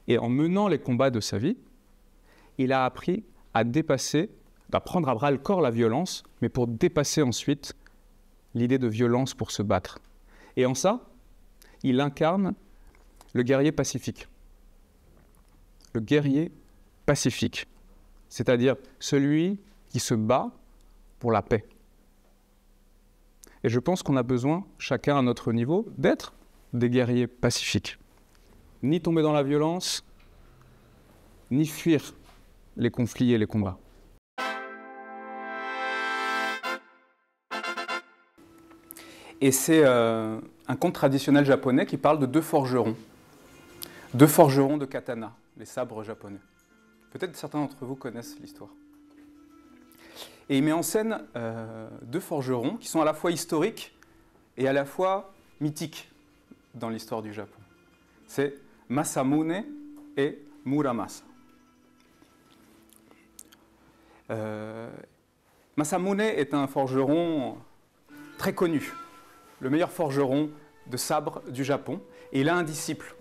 Et en menant les combats de sa vie, il a appris à dépasser, à prendre à bras le corps la violence, mais pour dépasser ensuite l'idée de violence pour se battre. Et en ça, il incarne le guerrier pacifique. Le guerrier pacifique, c'est-à-dire celui qui se bat pour la paix. Et je pense qu'on a besoin, chacun à notre niveau, d'être des guerriers pacifiques. Ni tomber dans la violence, ni fuir les conflits et les combats. Et c'est un conte traditionnel japonais qui parle de deux forgerons de katana, les sabres japonais. Peut-être certains d'entre vous connaissent l'histoire. Et il met en scène deux forgerons qui sont à la fois historiques et à la fois mythiques dans l'histoire du Japon. C'est Masamune et Muramasa. Masamune est un forgeron très connu, le meilleur forgeron de sabre du Japon, et il a un disciple.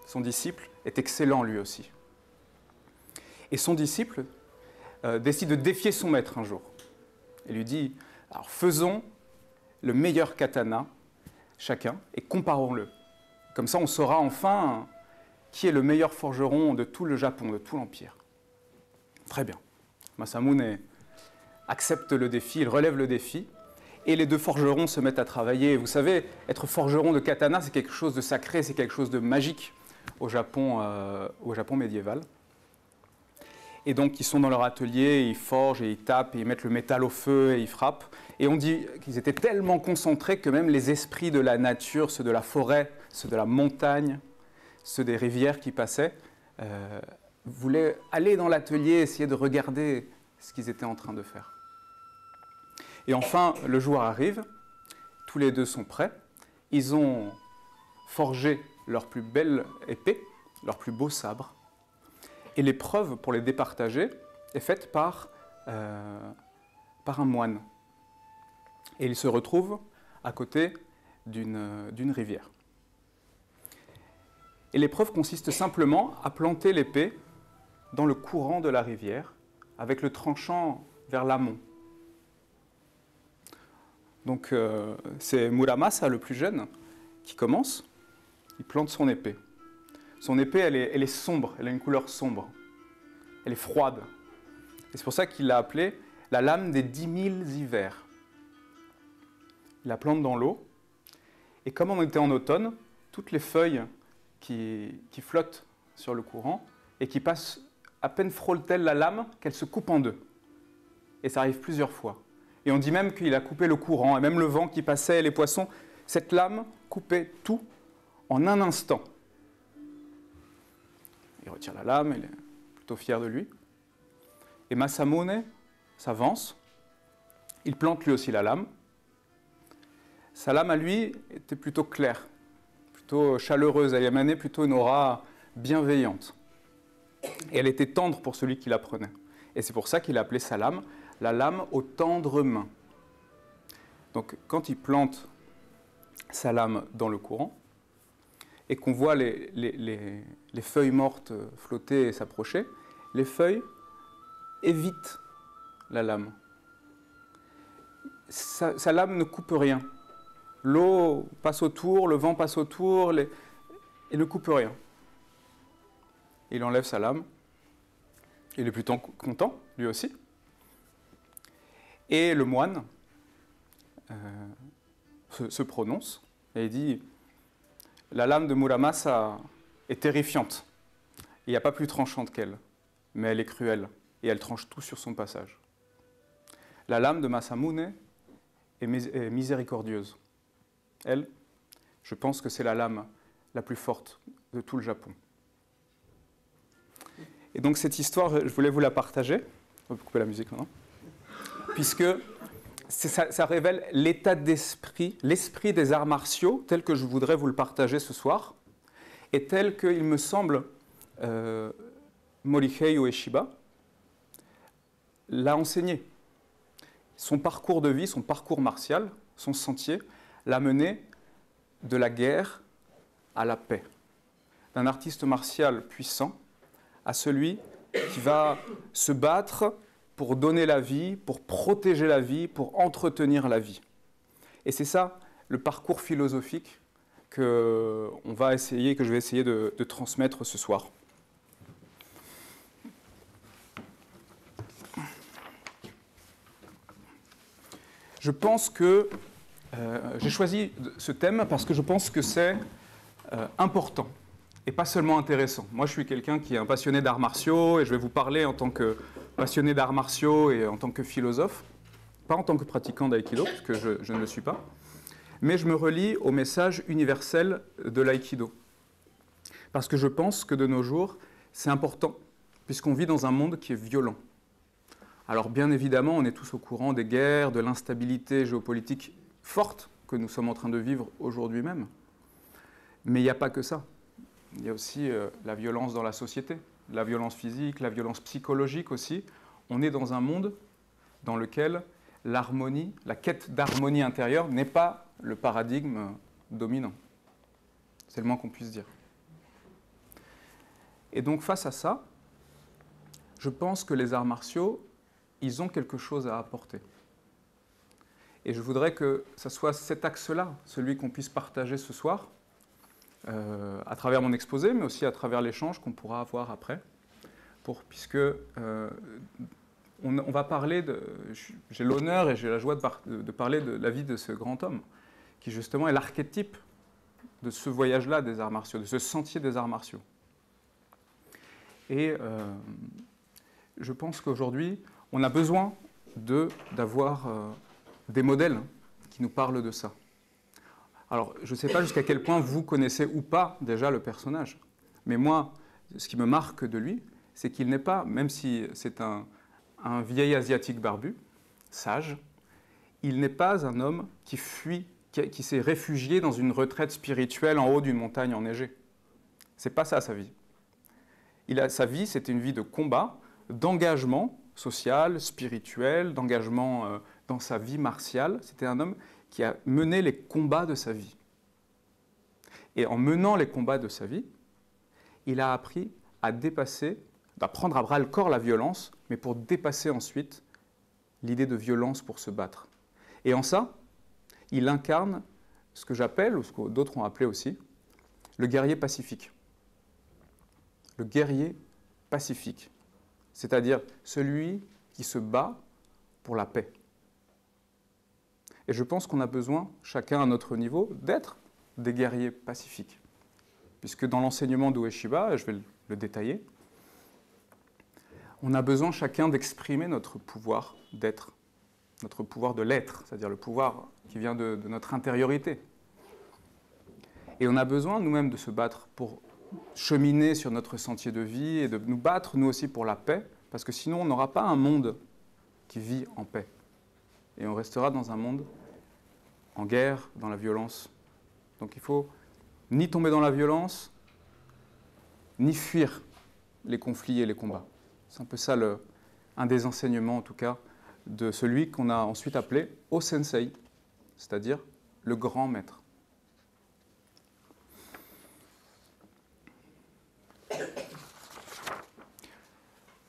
Son disciple est excellent lui aussi. Et son disciple décide de défier son maître un jour. Il lui dit, alors faisons le meilleur katana chacun et comparons-le. Comme ça on saura enfin qui est le meilleur forgeron de tout le Japon, de tout l'Empire. Très bien. Masamune accepte le défi, il relève le défi, et les deux forgerons se mettent à travailler. Vous savez, être forgeron de katana, c'est quelque chose de sacré, c'est quelque chose de magique au Japon médiéval. Et donc, ils sont dans leur atelier, ils forgent, et ils tapent, et ils mettent le métal au feu, et ils frappent. Et on dit qu'ils étaient tellement concentrés que même les esprits de la nature, ceux de la forêt, ceux de la montagne, ceux des rivières qui passaient, voulaient aller dans l'atelier, essayer de regarder ce qu'ils étaient en train de faire. Et enfin, le jour arrive, tous les deux sont prêts, ils ont forgé leur plus belle épée, leur plus beau sabre, et l'épreuve pour les départager est faite par un moine. Et ils se retrouvent à côté d'une rivière. Et l'épreuve consiste simplement à planter l'épée dans le courant de la rivière, avec le tranchant vers l'amont. Donc c'est Muramasa, le plus jeune, qui commence. Il plante son épée. Son épée, elle est sombre, elle a une couleur sombre. Elle est froide. Et c'est pour ça qu'il l'a appelée la lame des 10 000 hivers. Il la plante dans l'eau. Et comme on était en automne, toutes les feuilles qui flottent sur le courant et qui passent, à peine frôlent-elles la lame, qu'elle se coupe en deux. Et ça arrive plusieurs fois. Et on dit même qu'il a coupé le courant, et même le vent qui passait, les poissons. Cette lame coupait tout en un instant. Il retire la lame, il est plutôt fier de lui. Et Masamune s'avance, il plante lui aussi la lame. Sa lame à lui était plutôt claire, plutôt chaleureuse, elle émanait plutôt une aura bienveillante. Et elle était tendre pour celui qui la prenait. Et c'est pour ça qu'il a appelé sa lame la lame aux tendres mains. Donc quand il plante sa lame dans le courant, et qu'on voit les feuilles mortes flotter et s'approcher, les feuilles évitent la lame. Sa lame ne coupe rien. L'eau passe autour, le vent passe autour, et ne coupe rien. Il enlève sa lame. Il est plutôt content, lui aussi. Et le moine se prononce et il dit « La lame de Muramasa est terrifiante. Il n'y a pas plus tranchante qu'elle, mais elle est cruelle et elle tranche tout sur son passage. La lame de Masamune est miséricordieuse. Elle, je pense que c'est la lame la plus forte de tout le Japon. » Et donc cette histoire, je voulais vous la partager. On peut couper la musique maintenant. Puisque ça révèle l'état d'esprit, l'esprit des arts martiaux, tel que je voudrais vous le partager ce soir, et tel qu'il me semble Morihei Ueshiba l'a enseigné. Son parcours de vie, son parcours martial, son sentier, l'a mené de la guerre à la paix, d'un artiste martial puissant à celui qui va se battre pour donner la vie, pour protéger la vie, pour entretenir la vie. Et c'est ça le parcours philosophique que je vais essayer de transmettre ce soir. Je pense que j'ai choisi ce thème parce que je pense que c'est important et pas seulement intéressant. Moi, je suis quelqu'un qui est un passionné d'arts martiaux et je vais vous parler en tant que passionné d'arts martiaux et en tant que philosophe, pas en tant que pratiquant d'aïkido, parce que je ne le suis pas, mais je me relie au message universel de l'aïkido. Parce que je pense que de nos jours, c'est important, puisqu'on vit dans un monde qui est violent. Alors bien évidemment, on est tous au courant des guerres, de l'instabilité géopolitique forte que nous sommes en train de vivre aujourd'hui même. Mais il n'y a pas que ça. Il y a aussi la violence dans la société, la violence physique, la violence psychologique aussi. On est dans un monde dans lequel l'harmonie, la quête d'harmonie intérieure n'est pas le paradigme dominant. C'est le moins qu'on puisse dire. Et donc face à ça, je pense que les arts martiaux, ils ont quelque chose à apporter. Et je voudrais que ce soit cet axe-là, celui qu'on puisse partager ce soir, à travers mon exposé, mais aussi à travers l'échange qu'on pourra avoir après, puisque on va parler j'ai l'honneur et j'ai la joie de parler de la vie de ce grand homme, qui justement est l'archétype de ce voyage-là des arts martiaux, de ce sentier des arts martiaux. Et je pense qu'aujourd'hui, on a besoin d'avoir des modèles qui nous parlent de ça. Alors, je ne sais pas jusqu'à quel point vous connaissez ou pas déjà le personnage, mais moi, ce qui me marque de lui, c'est qu'il n'est pas, même si c'est un vieil asiatique barbu, sage, il n'est pas un homme qui fuit, qui s'est réfugié dans une retraite spirituelle en haut d'une montagne enneigée. Ce n'est pas ça sa vie. Sa vie, c'était une vie de combat, d'engagement social, spirituel, d'engagement dans sa vie martiale. C'était un homme qui a mené les combats de sa vie. Et en menant les combats de sa vie, il a appris à dépasser, à prendre à bras le corps la violence, mais pour dépasser ensuite l'idée de violence pour se battre. Et en ça, il incarne ce que j'appelle, ou ce que d'autres ont appelé aussi, le guerrier pacifique. Le guerrier pacifique, c'est-à-dire celui qui se bat pour la paix. Et je pense qu'on a besoin, chacun à notre niveau, d'être des guerriers pacifiques. Puisque dans l'enseignement d'Ueshiba, et je vais le détailler, on a besoin chacun d'exprimer notre pouvoir d'être, notre pouvoir de l'être, c'est-à-dire le pouvoir qui vient de notre intériorité. Et on a besoin nous-mêmes de se battre pour cheminer sur notre sentier de vie et de nous battre nous aussi pour la paix, parce que sinon on n'aura pas un monde qui vit en paix. Et on restera dans un monde en guerre, dans la violence. Donc il faut ni tomber dans la violence, ni fuir les conflits et les combats. C'est un peu ça un des enseignements, en tout cas, de celui qu'on a ensuite appelé O-sensei, c'est-à-dire le grand maître.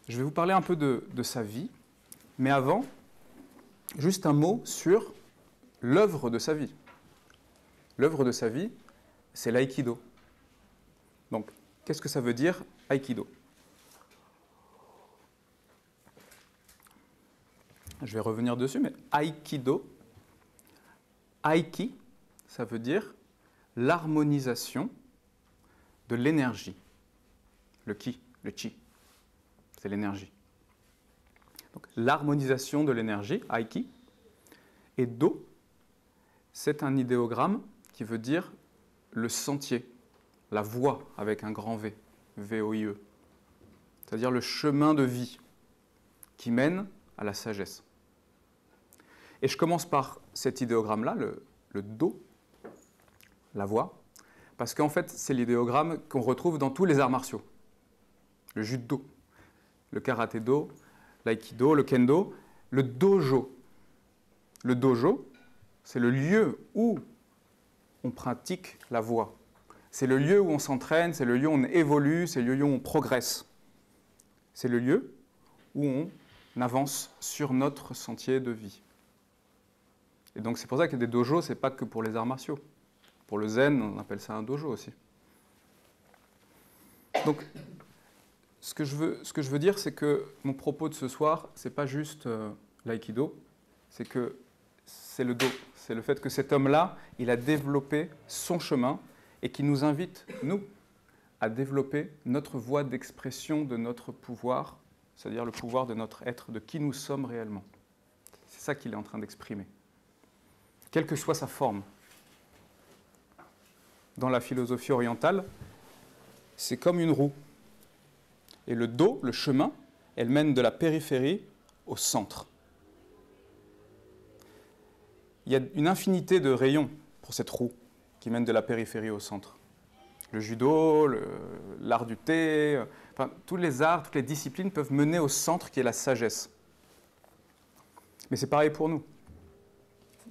Je vais vous parler un peu de sa vie, mais avant, juste un mot sur l'œuvre de sa vie. L'œuvre de sa vie, c'est l'aïkido. Donc, qu'est-ce que ça veut dire, aïkido? Je vais revenir dessus, mais aïkido, aiki, ça veut dire l'harmonisation de l'énergie. Le ki, le chi, c'est l'énergie. Donc, l'harmonisation de l'énergie, aiki, et do, c'est un idéogramme qui veut dire le sentier, la voie avec un grand V, V-O-I-E, c'est-à-dire le chemin de vie qui mène à la sagesse. Et je commence par cet idéogramme-là, le do, la voie, parce qu'en fait, c'est l'idéogramme qu'on retrouve dans tous les arts martiaux. Le judo, le karaté-do, l'aïkido, le kendo, le dojo. Le dojo, c'est le lieu où on pratique la voie. C'est le lieu où on s'entraîne, c'est le lieu où on évolue, c'est le lieu où on progresse. C'est le lieu où on avance sur notre sentier de vie. Et donc c'est pour ça que des dojos, ce n'est pas que pour les arts martiaux. Pour le zen, on appelle ça un dojo aussi. Donc, ce que je veux dire, c'est que mon propos de ce soir, ce n'est pas juste l'aïkido, c'est que c'est le do. C'est le fait que cet homme-là, il a développé son chemin et qui nous invite, nous, à développer notre voie d'expression de notre pouvoir, c'est-à-dire le pouvoir de notre être, de qui nous sommes réellement. C'est ça qu'il est en train d'exprimer. Quelle que soit sa forme. Dans la philosophie orientale, c'est comme une roue. Et le do, le chemin, elle mène de la périphérie au centre. Il y a une infinité de rayons pour cette roue qui mène de la périphérie au centre. Le judo, l'art du thé, enfin, tous les arts, toutes les disciplines peuvent mener au centre qui est la sagesse. Mais c'est pareil pour nous.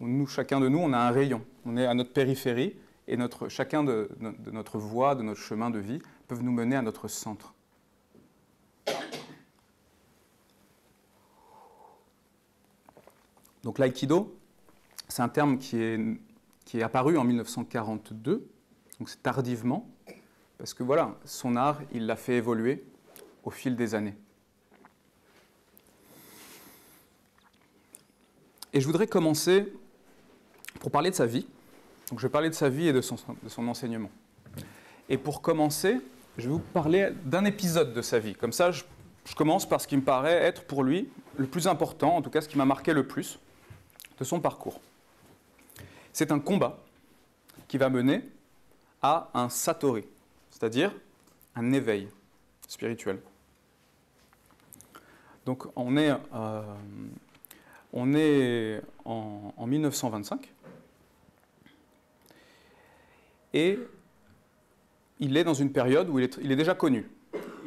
Nous, chacun de nous, on a un rayon. On est à notre périphérie et chacun de notre voie, de notre chemin de vie, peuvent nous mener à notre centre. Donc l'aïkido, c'est un terme qui est apparu en 1942, donc c'est tardivement, parce que voilà, son art, il l'a fait évoluer au fil des années. Et je voudrais commencer pour parler de sa vie. Donc je vais parler de sa vie et de son enseignement. Et pour commencer, je vais vous parler d'un épisode de sa vie. Comme ça, je commence par ce qui me paraît être pour lui le plus important, en tout cas ce qui m'a marqué le plus de son parcours. C'est un combat qui va mener à un satori, c'est-à-dire un éveil spirituel. Donc on est en 1925 et il est dans une période où il est déjà connu.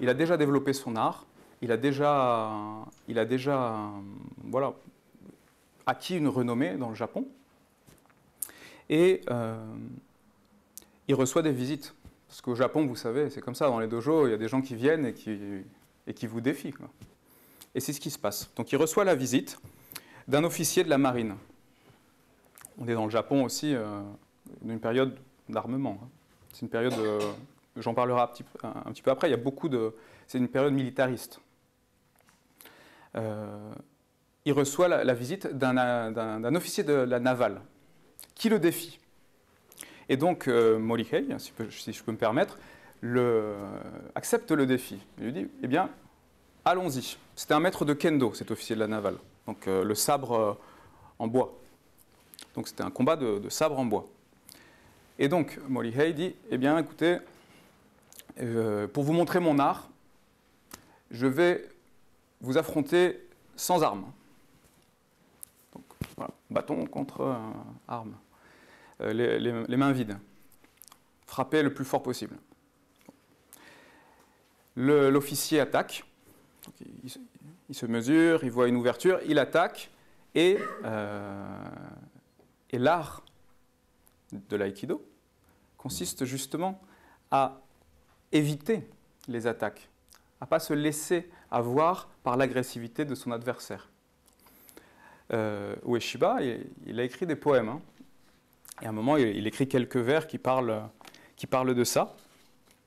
Il a déjà développé son art, il a déjà voilà, acquis une renommée dans le Japon. Et il reçoit des visites. Parce qu'au Japon, vous savez, c'est comme ça, dans les dojos, il y a des gens qui viennent et qui vous défient, quoi. Et c'est ce qui se passe. Donc il reçoit la visite d'un officier de la marine. On est dans le Japon aussi, d'une période d'armement. C'est une période, j'en parlerai un petit peu après, il y a beaucoup de... C'est une période militariste. Il reçoit la visite d'un officier de la navale qui le défie. Et donc Morihei, si je peux me permettre, accepte le défi. Il lui dit, eh bien, allons-y. C'était un maître de kendo, cet officier de la navale. Donc le sabre en bois. Donc c'était un combat de sabre en bois. Et donc Morihei dit, eh bien, écoutez, pour vous montrer mon art, je vais vous affronter sans armes. Donc voilà, bâton contre arme. Les mains vides. Frapper le plus fort possible. L'officier attaque. Donc, il se mesure, il voit une ouverture, il attaque, et l'art de l'aïkido consiste justement à éviter les attaques, à ne pas se laisser avoir par l'agressivité de son adversaire. Ueshiba, il a écrit des poèmes, hein. Et à un moment, il écrit quelques vers qui parlent de ça,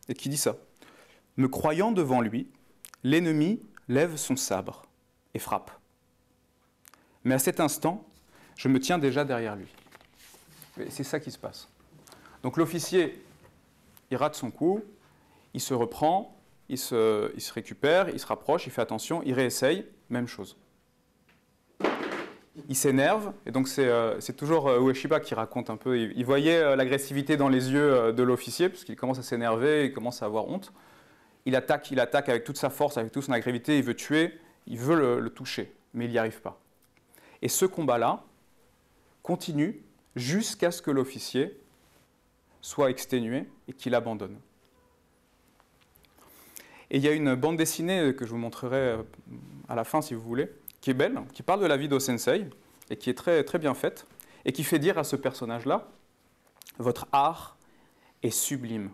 et qui dit ça. « Me croyant devant lui, l'ennemi lève son sabre et frappe. Mais à cet instant, je me tiens déjà derrière lui. » C'est ça qui se passe. Donc l'officier, il rate son coup, il se reprend, il se récupère, il se rapproche, il fait attention, il réessaye, même chose. Il s'énerve, et donc c'est toujours Ueshiba qui raconte un peu. Il voyait l'agressivité dans les yeux de l'officier, puisqu'il commence à s'énerver, il commence à avoir honte. Il attaque avec toute sa force, avec toute son agressivité, il veut tuer, il veut le toucher, mais il n'y arrive pas. Et ce combat-là continue jusqu'à ce que l'officier soit exténué et qu'il abandonne. Et il y a une bande dessinée que je vous montrerai à la fin, si vous voulez, qui est belle, qui parle de la vie d'O-sensei, et qui est très, très bien faite, et qui fait dire à ce personnage-là, « Votre art est sublime.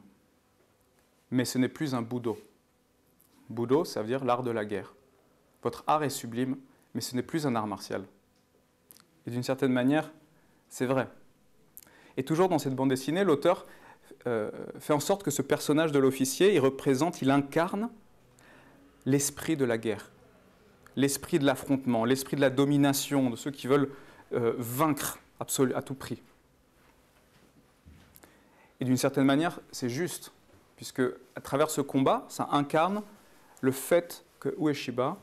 mais ce n'est plus un budo. Budo, ça veut dire l'art de la guerre. Votre art est sublime, mais ce n'est plus un art martial. Et d'une certaine manière, c'est vrai. Et toujours dans cette bande dessinée, l'auteur fait en sorte que ce personnage de l'officier, il incarne l'esprit de la guerre, l'esprit de l'affrontement, l'esprit de la domination, de ceux qui veulent vaincre à tout prix. Et d'une certaine manière, c'est juste, puisque à travers ce combat, ça incarne le fait que Ueshiba,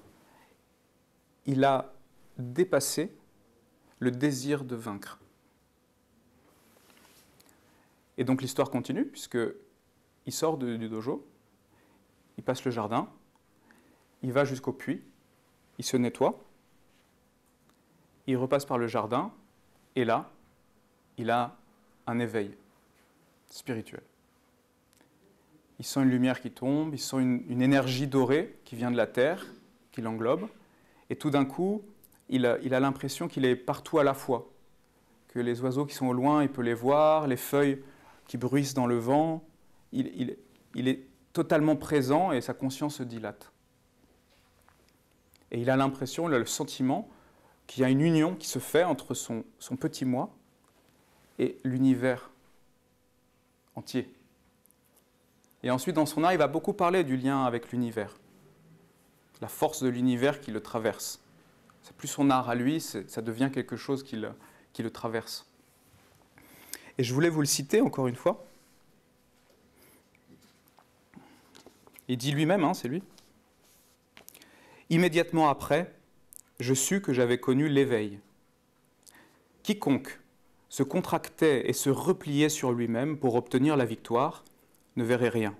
il a dépassé le désir de vaincre. Et donc l'histoire continue, puisqu'il sort du dojo, il passe le jardin, il va jusqu'au puits, il se nettoie, il repasse par le jardin, et là, il a un éveil spirituel. Il sent une lumière qui tombe, il sent une énergie dorée qui vient de la terre, qui l'englobe, et tout d'un coup, il a l'impression qu'il est partout à la fois, que les oiseaux qui sont au loin, il peut les voir, les feuilles qui bruissent dans le vent, il est totalement présent et sa conscience se dilate. Et il a l'impression, il a le sentiment qu'il y a une union qui se fait entre son petit moi et l'univers entier. Et ensuite, dans son art, il va beaucoup parler du lien avec l'univers, la force de l'univers qui le traverse. C'est plus son art à lui, ça devient quelque chose qui le traverse. Et je voulais vous le citer encore une fois. Il dit lui-même, c'est lui. Immédiatement après, je sus que j'avais connu l'éveil. Quiconque se contractait et se repliait sur lui-même pour obtenir la victoire ne verrait rien.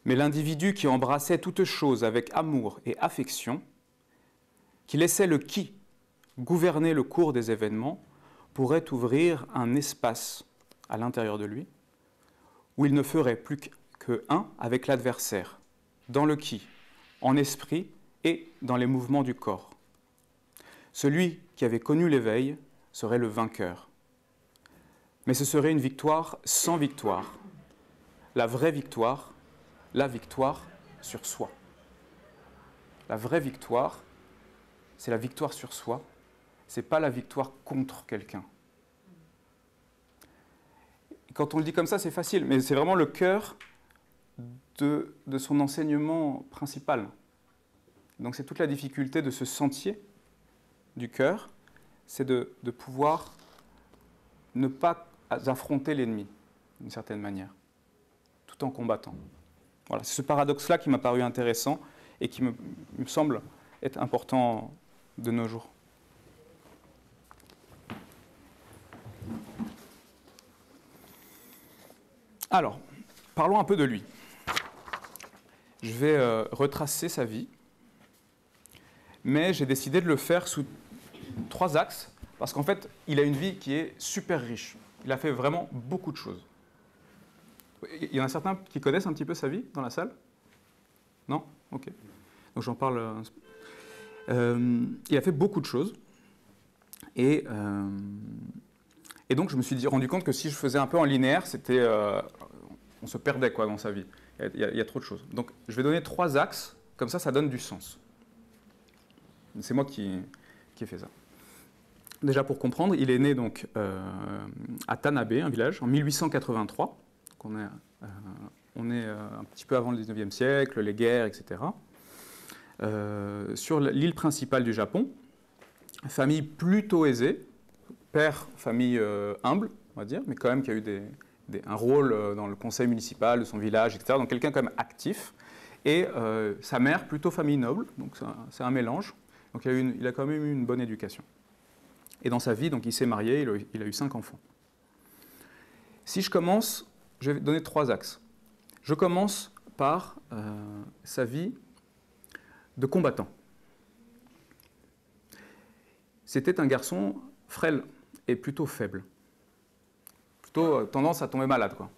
Mais l'individu qui embrassait toute chose avec amour et affection, qui laissait le qui gouverner le cours des événements, pourrait ouvrir un espace à l'intérieur de lui où il ne ferait plus que un avec l'adversaire, dans le qui, en esprit et dans les mouvements du corps. Celui qui avait connu l'éveil serait le vainqueur. Mais ce serait une victoire sans victoire. La vraie victoire, la victoire sur soi. La vraie victoire, c'est la victoire sur soi. Ce n'est pas la victoire contre quelqu'un. Et quand on le dit comme ça, c'est facile, mais c'est vraiment le cœur de son enseignement principal. Donc c'est toute la difficulté de ce sentier du cœur, c'est de pouvoir ne pas affronter l'ennemi, d'une certaine manière, tout en combattant. Voilà, c'est ce paradoxe-là qui m'a paru intéressant et qui me semble être important de nos jours. Alors, parlons un peu de lui. Je vais retracer sa vie, mais j'ai décidé de le faire sous 3 axes, parce qu'en fait, il a une vie qui est super riche. Il a fait vraiment beaucoup de choses. Il y en a certains qui connaissent un petit peu sa vie dans la salle? Non? Ok. Donc j'en parle. Il a fait beaucoup de choses. Et donc je me suis rendu compte que si je faisais un peu en linéaire, on se perdait dans sa vie. Il y a trop de choses. Donc je vais donner 3 axes, comme ça donne du sens. C'est moi qui ai fait ça. Déjà pour comprendre, il est né donc à Tanabe, un village, en 1883. Donc on est un petit peu avant le 19e siècle, les guerres, etc. Sur l'île principale du Japon, famille plutôt aisée, père, famille humble, on va dire, mais quand même qui a eu un rôle dans le conseil municipal de son village, etc. Donc quelqu'un quand même actif. Et sa mère, plutôt famille noble, donc c'est un mélange. Donc il a quand même eu une bonne éducation. Et dans sa vie, donc, il s'est marié, il a eu 5 enfants. Si je commence, je vais donner 3 axes. Je commence par sa vie de combattant. C'était un garçon frêle et plutôt faible. Plutôt tendance à tomber malade, quoi.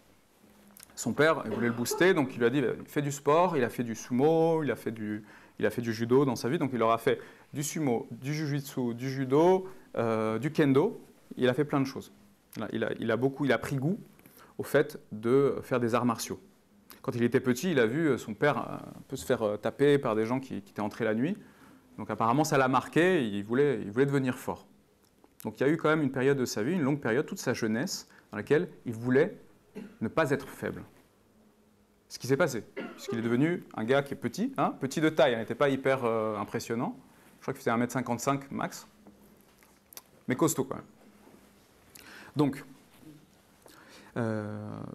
Son père il voulait le booster, donc il lui a dit fais du sport, il a fait du sumo, il a fait du judo dans sa vie, donc il aura fait du sumo, du jujutsu, du judo, du kendo, il a fait plein de choses. Il a pris goût au fait de faire des arts martiaux. Quand il était petit, il a vu son père un peu se faire taper par des gens qui étaient entrés la nuit. Donc apparemment, ça l'a marqué, il voulait devenir fort. Donc il y a eu quand même une période de sa vie, une longue période, toute sa jeunesse, dans laquelle il voulait ne pas être faible. Ce qui s'est passé, puisqu'il est devenu un gars qui est petit, hein, petit de taille, il n'était pas hyper impressionnant. Je crois qu'il faisait 1,55 m max, mais costaud quand même. Donc,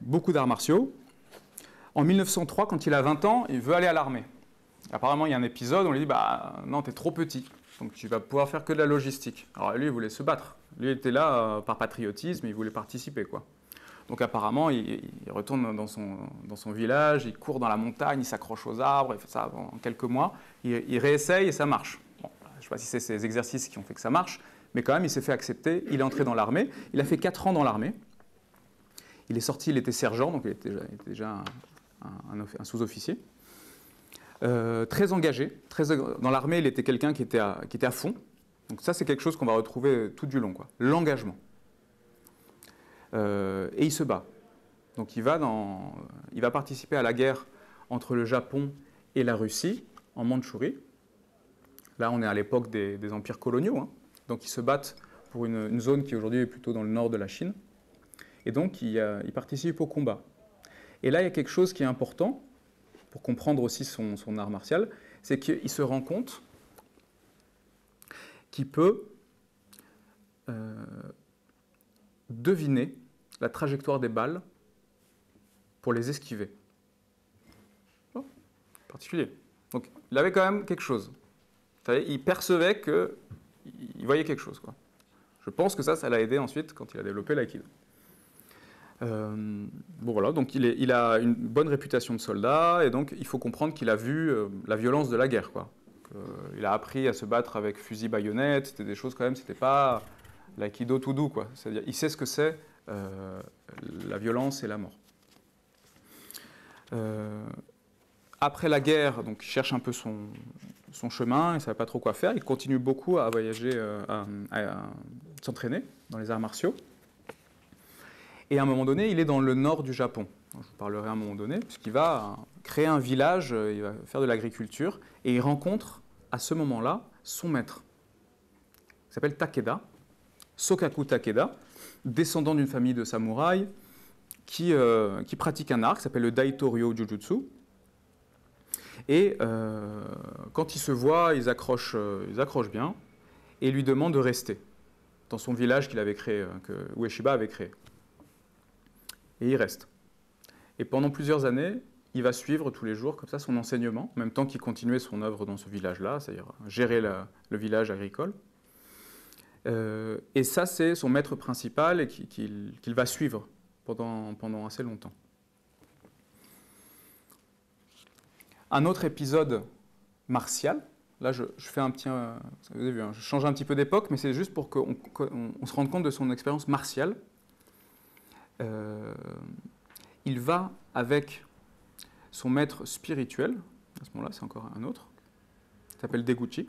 beaucoup d'arts martiaux. En 1903, quand il a 20 ans, il veut aller à l'armée. Apparemment, il y a un épisode où on lui dit bah, « Non, tu es trop petit, donc tu vas pouvoir faire que de la logistique. » Alors lui, il voulait se battre. Lui, il était là par patriotisme, il voulait participer, quoi. Donc apparemment, il retourne dans son village, il court dans la montagne, il s'accroche aux arbres, il fait ça en quelques mois. Il réessaye et ça marche. Bon, je ne sais pas si c'est ces exercices qui ont fait que ça marche, mais quand même, il s'est fait accepter. Il est entré dans l'armée. Il a fait 4 ans dans l'armée. Il est sorti, il était sergent, donc il était déjà un sous-officier. Très engagé. Dans l'armée, il était quelqu'un qui était à fond. Donc ça, c'est quelque chose qu'on va retrouver tout du long, quoi. L'engagement. Et il se bat. Donc il va participer à la guerre entre le Japon et la Russie, en Mandchourie. Là, on est à l'époque des empires coloniaux. Hein. Donc ils se battent pour une zone qui aujourd'hui est plutôt dans le nord de la Chine. Et donc il participe au combat. Et là, il y a quelque chose qui est important, pour comprendre aussi son art martial, c'est qu'il se rend compte qu'il peut deviner la trajectoire des balles pour les esquiver. Oh, particulier. Donc, il avait quand même quelque chose. Il percevait qu'il voyait quelque chose, quoi. Je pense que ça l'a aidé ensuite quand il a développé l'aïkido. Bon voilà, donc il a une bonne réputation de soldat, et donc il faut comprendre qu'il a vu la violence de la guerre, quoi. Il a appris à se battre avec fusil baïonnette, c'était des choses quand même, c'était pas l'aïkido tout doux, quoi. C'est-à-dire, il sait ce que c'est la violence et la mort. Après la guerre, donc il cherche un peu son chemin, il ne savait pas trop quoi faire, il continue beaucoup à voyager, à s'entraîner dans les arts martiaux. Et à un moment donné, il est dans le nord du Japon. Je vous parlerai à un moment donné, puisqu'il va créer un village, il va faire de l'agriculture, et il rencontre à ce moment-là son maître. Il s'appelle Takeda, Sokaku Takeda, descendant d'une famille de samouraïs qui pratique un art qui s'appelle le Daito-ryo Jujutsu. Et quand ils se voient, ils accrochent bien, et lui demandent de rester dans son village qu'il avait créé, que Ueshiba avait créé. Et il reste. Et pendant plusieurs années, il va suivre tous les jours comme ça son enseignement, en même temps qu'il continuait son œuvre dans ce village-là, c'est-à-dire gérer le village agricole. Et ça, c'est son maître principal et qu'il va suivre pendant assez longtemps. Un autre épisode martial, là je fais un petit... vous avez vu, hein, je change un petit peu d'époque, mais c'est juste pour qu'on se rende compte de son expérience martiale. Il va avec son maître spirituel, à ce moment-là c'est encore un autre, qui s'appelle Deguchi,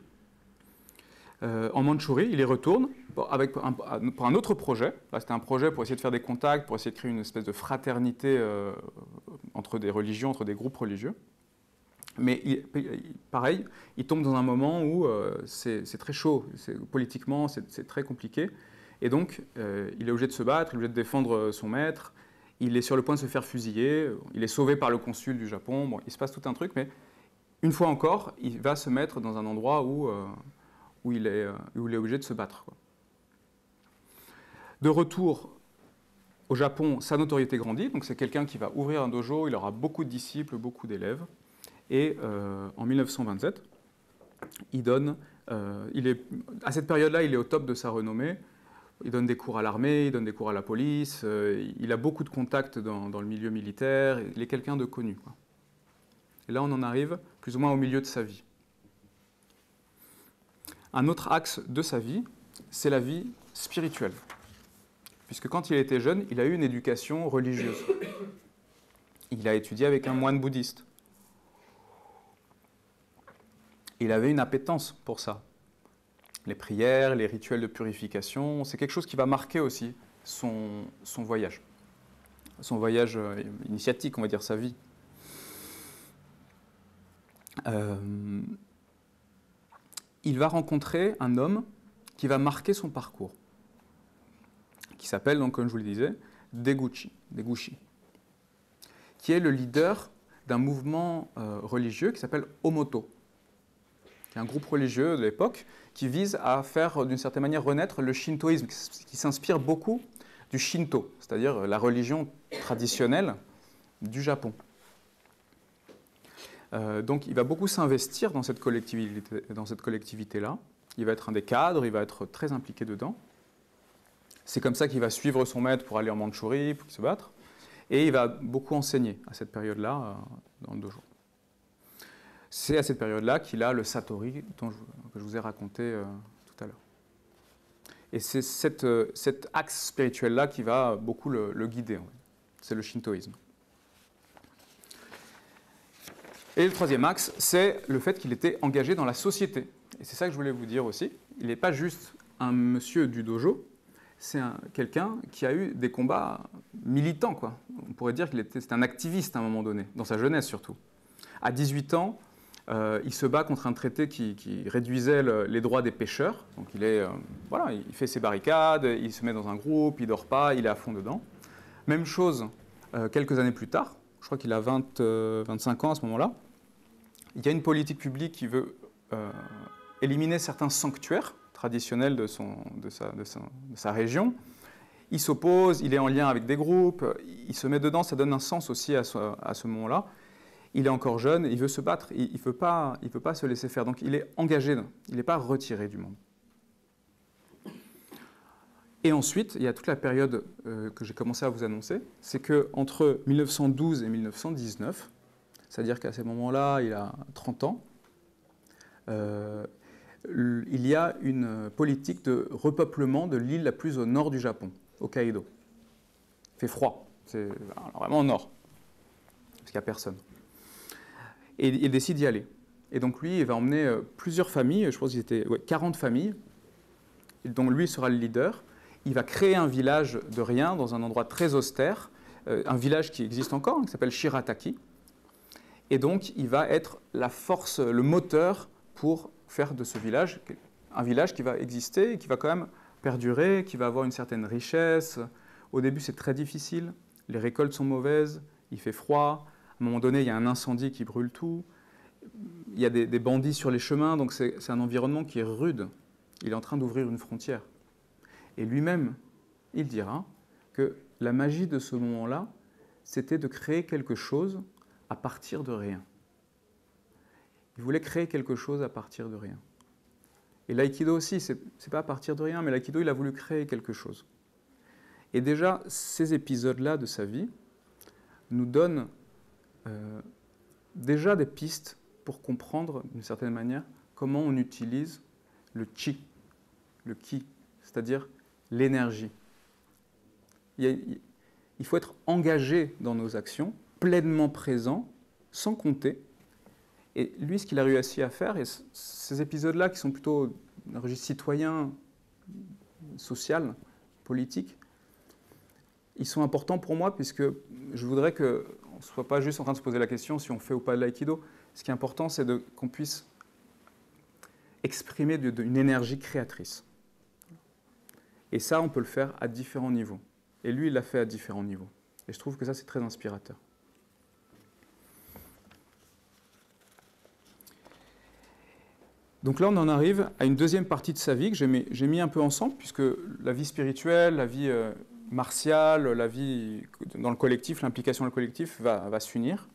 en Mandchourie. Il y retourne pour un autre projet. Là c'était un projet pour essayer de faire des contacts, pour essayer de créer une espèce de fraternité entre des religions, entre des groupes religieux. Mais pareil, il tombe dans un moment où c'est très chaud, politiquement c'est très compliqué. Et donc, il est obligé de se battre, il est obligé de défendre son maître, il est sur le point de se faire fusiller, il est sauvé par le consul du Japon, bon, il se passe tout un truc, mais une fois encore, il va se mettre dans un endroit où il est obligé de se battre, quoi. De retour au Japon, sa notoriété grandit, donc c'est quelqu'un qui va ouvrir un dojo, il aura beaucoup de disciples, beaucoup d'élèves, et en 1927, à cette période-là, il est au top de sa renommée. Il donne des cours à l'armée, il donne des cours à la police, il a beaucoup de contacts dans le milieu militaire, il est quelqu'un de connu, quoi. Et là, on en arrive plus ou moins au milieu de sa vie. Un autre axe de sa vie, c'est la vie spirituelle. Puisque quand il était jeune, il a eu une éducation religieuse. Il a étudié avec un moine bouddhiste. Il avait une appétence pour ça. Les prières, les rituels de purification, c'est quelque chose qui va marquer aussi son voyage initiatique, on va dire, sa vie. il va rencontrer un homme qui va marquer son parcours, qui s'appelle, donc, comme je vous le disais, Deguchi, qui est le leader d'un mouvement religieux qui s'appelle Omoto, qui est un groupe religieux de l'époque qui vise à faire, d'une certaine manière, renaître le shintoïsme, qui s'inspire beaucoup du Shinto, c'est-à-dire la religion traditionnelle du Japon. Donc il va beaucoup s'investir dans cette collectivité-là. Il va être un des cadres, il va être très impliqué dedans. C'est comme ça qu'il va suivre son maître pour aller en Mandchourie, pour se battre. Et il va beaucoup enseigner à cette période-là dans le dojo. C'est à cette période-là qu'il a le Satori que je vous ai raconté tout à l'heure. Et c'est cet axe spirituel-là qui va beaucoup le guider. C'est le shintoïsme. Et le troisième axe, c'est le fait qu'il était engagé dans la société. Et c'est ça que je voulais vous dire aussi. Il n'est pas juste un monsieur du dojo, c'est quelqu'un qui a eu des combats militants, quoi. On pourrait dire qu'il était un activiste à un moment donné, dans sa jeunesse surtout. À 18 ans, il se bat contre un traité qui réduisait les droits des pêcheurs. Donc il fait ses barricades, il se met dans un groupe, il ne dort pas, il est à fond dedans. Même chose quelques années plus tard, je crois qu'il a 25 ans à ce moment-là. Il y a une politique publique qui veut éliminer certains sanctuaires traditionnels de sa région. Il s'oppose, il est en lien avec des groupes, il se met dedans, ça donne un sens aussi à ce moment-là. Il est encore jeune, il veut se battre, il ne veut pas se laisser faire. Donc il est engagé, il n'est pas retiré du monde. Et ensuite, il y a toute la période que j'ai commencé à vous annoncer, c'est qu'entre 1912 et 1919, c'est-à-dire qu'à ce moment-là, il a 30 ans, il y a une politique de repeuplement de l'île la plus au nord du Japon, Hokkaido. Il fait froid, c'est vraiment au nord, parce qu'il n'y a personne. Et il décide d'y aller. Et donc lui, il va emmener plusieurs familles, je pense qu'ils étaient 40 familles, dont lui sera le leader. Il va créer un village de rien, dans un endroit très austère, un village qui existe encore, qui s'appelle Shirataki. Et donc, il va être la force, le moteur pour faire de ce village un village qui va exister et qui va quand même perdurer, qui va avoir une certaine richesse. Au début, c'est très difficile, les récoltes sont mauvaises, il fait froid, à un moment donné, il y a un incendie qui brûle tout, il y a des bandits sur les chemins, donc c'est un environnement qui est rude. Il est en train d'ouvrir une frontière. Et lui-même, il dira que la magie de ce moment-là, c'était de créer quelque chose à partir de rien. Il voulait créer quelque chose à partir de rien. Et l'aïkido aussi, c'est pas à partir de rien, mais l'aïkido, il a voulu créer quelque chose. Et déjà, ces épisodes-là de sa vie nous donnent déjà des pistes pour comprendre, d'une certaine manière, comment on utilise le chi, le ki, c'est-à-dire l'énergie. Il faut être engagé dans nos actions, pleinement présent, sans compter. Et lui, ce qu'il a réussi à faire, et ces épisodes-là qui sont plutôt d'un registre citoyen, social, politique, ils sont importants pour moi puisque je voudrais qu'on ne soit pas juste en train de se poser la question si on fait ou pas de l'aïkido. Ce qui est important, c'est qu'on puisse exprimer une énergie créatrice. Et ça, on peut le faire à différents niveaux. Et lui, il l'a fait à différents niveaux. Et je trouve que ça, c'est très inspirateur. Donc là, on en arrive à une deuxième partie de sa vie que j'ai mis un peu ensemble, puisque la vie spirituelle, la vie martiale, la vie dans le collectif, l'implication dans le collectif va s'unir.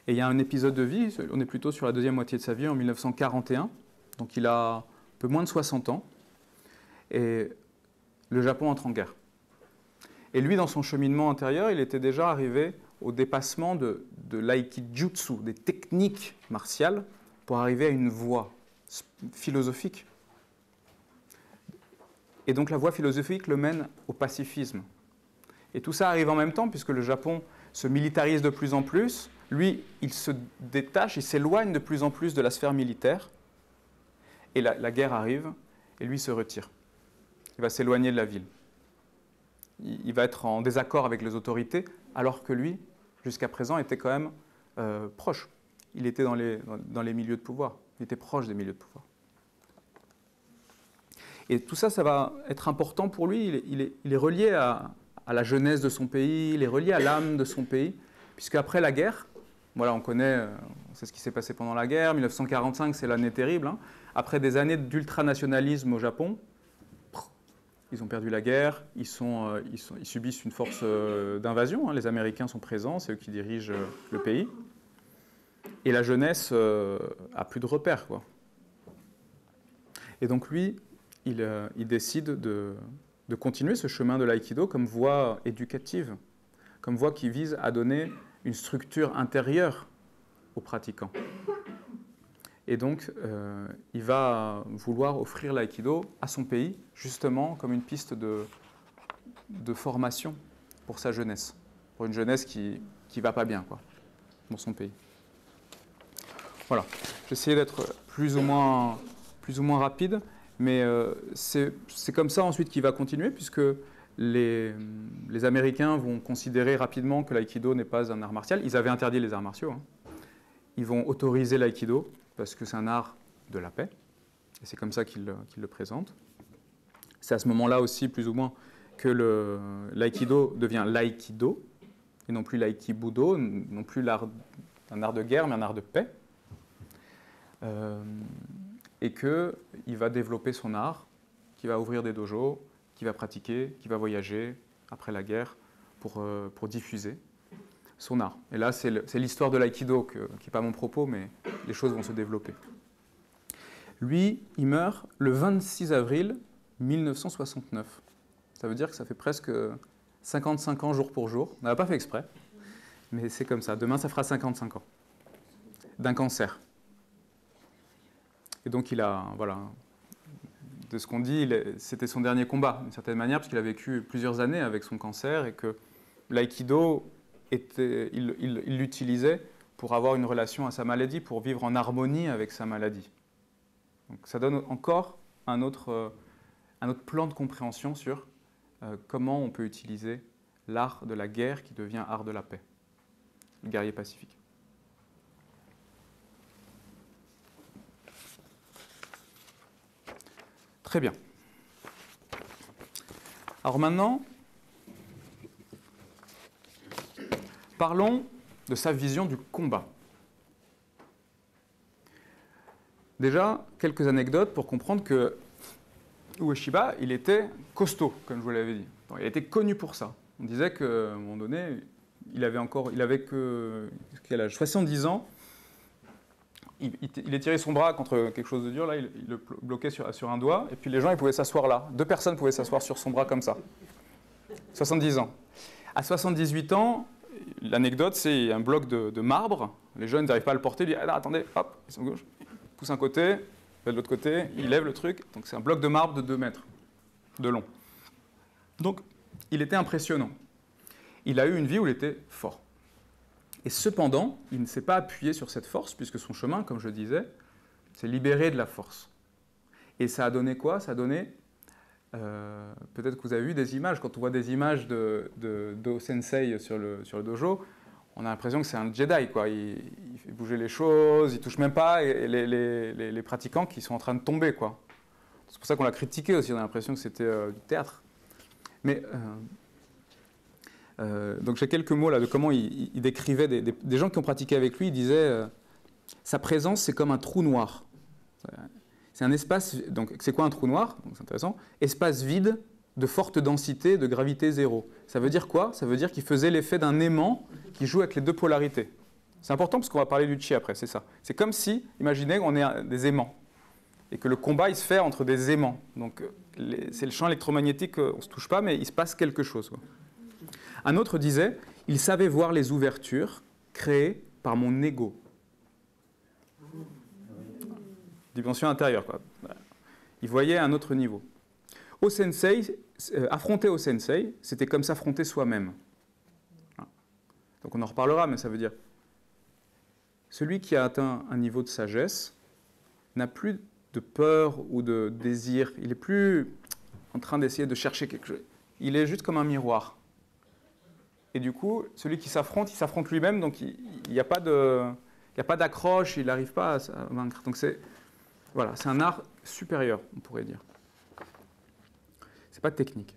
Et il y a un épisode de vie, on est plutôt sur la deuxième moitié de sa vie, en 1941, donc il a un peu moins de 60 ans, et le Japon entre en guerre. Et lui, dans son cheminement intérieur, il était déjà arrivé au dépassement de l'aikijutsu, des techniques martiales, pour arriver à une voie philosophique. Et donc la voie philosophique le mène au pacifisme. Et tout ça arrive en même temps, puisque le Japon se militarise de plus en plus. Lui, il se détache, il s'éloigne de plus en plus de la sphère militaire. Et la guerre arrive, et lui se retire. Il va s'éloigner de la ville. Il va être en désaccord avec les autorités, alors que lui, jusqu'à présent, était quand même proche. il était dans les milieux de pouvoir. Il était proche des milieux de pouvoir. Et tout ça, ça va être important pour lui. Il est relié à la jeunesse de son pays, il est relié à l'âme de son pays, puisque après la guerre, voilà, on sait ce qui s'est passé pendant la guerre. 1945, c'est l'année terrible. Hein. Après des années d'ultranationalisme au Japon, ils ont perdu la guerre, ils subissent une force d'invasion. Hein. Les Américains sont présents, c'est eux qui dirigent le pays. Et la jeunesse a plus de repères, quoi. Et donc lui, il décide de continuer ce chemin de l'aïkido comme voie éducative, comme voie qui vise à donner une structure intérieure aux pratiquants. Et donc, il va vouloir offrir l'aïkido à son pays, justement comme une piste de formation pour sa jeunesse, pour une jeunesse qui ne va pas bien, quoi, dans son pays. Voilà, j'essayais d'être plus ou moins rapide, mais c'est comme ça ensuite qu'il va continuer, puisque les Américains vont considérer rapidement que l'aïkido n'est pas un art martial. Ils avaient interdit les arts martiaux. Hein. Ils vont autoriser l'aïkido, parce que c'est un art de la paix, et c'est comme ça qu'ils le présentent. C'est à ce moment-là aussi, plus ou moins, que l'aïkido devient l'aïkido, et non plus l'aïkibudo, non plus un art de guerre, mais un art de paix. Et qu'il va développer son art, qu'il va ouvrir des dojos, qu'il va pratiquer, qu'il va voyager après la guerre pour diffuser son art. Et là, c'est l'histoire de l'aïkido qui n'est pas mon propos, mais les choses vont se développer. Lui, il meurt le 26 avril 1969. Ça veut dire que ça fait presque 55 ans jour pour jour. On n'a pas fait exprès, mais c'est comme ça. Demain, ça fera 55 ans d'un cancer. Et donc, voilà, de ce qu'on dit, c'était son dernier combat, d'une certaine manière, parce qu'il a vécu plusieurs années avec son cancer et que l'aïkido, il l'utilisait pour avoir une relation à sa maladie, pour vivre en harmonie avec sa maladie. Donc, ça donne encore un autre plan de compréhension sur comment on peut utiliser l'art de la guerre qui devient art de la paix, le guerrier pacifique. Très bien. Alors maintenant, parlons de sa vision du combat. Déjà, quelques anecdotes pour comprendre que Ueshiba, il était costaud, comme je vous l'avais dit. Il était connu pour ça. On disait qu'à un moment donné, il avait quel âge, 70 ans. Il étirait son bras contre quelque chose de dur, là, il le bloquait sur un doigt, et puis les gens ils pouvaient s'asseoir là. 2 personnes pouvaient s'asseoir sur son bras comme ça. 70 ans. À 78 ans, l'anecdote, c'est un bloc de marbre. Les jeunes n'arrivent pas à le porter, ils disent ah, attendez, hop, ils sont gauche, pousse un côté, de l'autre côté, il lève le truc. Donc c'est un bloc de marbre de 2 mètres de long. Donc il était impressionnant. Il a eu une vie où il était fort. Et cependant, il ne s'est pas appuyé sur cette force, puisque son chemin, comme je disais, c'est libéré de la force. Et ça a donné quoi? Ça a donné, peut-être que vous avez vu des images, quand on voit des images Do Sensei sur le dojo, on a l'impression que c'est un Jedi, quoi. Il fait bouger les choses, il ne touche même pas les pratiquants qui sont en train de tomber, quoi. C'est pour ça qu'on l'a critiqué aussi, on a l'impression que c'était du théâtre. Mais... donc j'ai quelques mots là de comment il décrivait des gens qui ont pratiqué avec lui. Il disait sa présence c'est comme un trou noir. C'est un espace. Donc c'est quoi un trou noir? C'est intéressant. Espace vide de forte densité, de gravité zéro. Ça veut dire quoi? Ça veut dire qu'il faisait l'effet d'un aimant qui joue avec les 2 polarités. C'est important parce qu'on va parler du chi après. C'est ça. C'est comme si, imaginez qu'on est des aimants et que le combat il se fait entre des aimants. Donc c'est le champ électromagnétique, on ne se touche pas, mais il se passe quelque chose, quoi. Un autre disait « Il savait voir les ouvertures créées par mon ego. » Dimension intérieure, quoi. Il voyait un autre niveau. Au sensei, affronter au sensei, c'était comme s'affronter soi-même. Donc on en reparlera, mais ça veut dire celui qui a atteint un niveau de sagesse n'a plus de peur ou de désir. Il n'est plus en train d'essayer de chercher quelque chose. Il est juste comme un miroir. Et du coup, celui qui s'affronte, il s'affronte lui-même, donc il n'y a pas n'y a pas d'accroche, il n'arrive pas à vaincre. Donc voilà, c'est un art supérieur, on pourrait dire. C'est pas technique.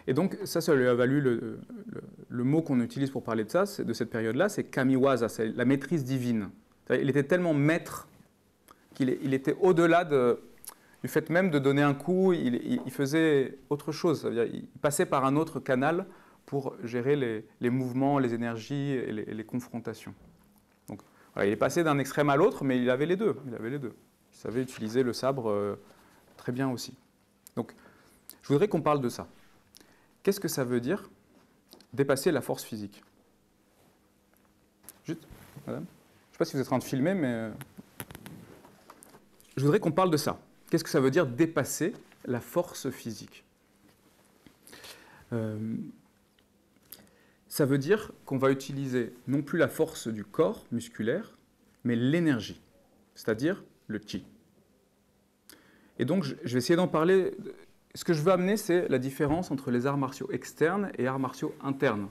Et donc ça lui a valu le mot qu'on utilise pour parler de ça, de cette période-là, c'est kamiwaza, c'est la maîtrise divine. Il était tellement maître qu'il était au-delà du fait même de donner un coup, il faisait autre chose. C'est-à-dire, il passait par un autre canal pour gérer les mouvements, les énergies et les confrontations. Donc, voilà, il est passé d'un extrême à l'autre, mais il avait les deux. Il savait utiliser le sabre très bien aussi. Donc, je voudrais qu'on parle de ça. Qu'est-ce que ça veut dire dépasser la force physique? Juste, madame. Je ne sais pas si vous êtes en train de filmer, mais je voudrais qu'on parle de ça. Qu'est-ce que ça veut dire dépasser la force physique? Ça veut dire qu'on va utiliser non plus la force du corps musculaire, mais l'énergie, c'est-à-dire le chi. Et donc, je vais essayer d'en parler. Ce que je veux amener, c'est la différence entre les arts martiaux externes et arts martiaux internes.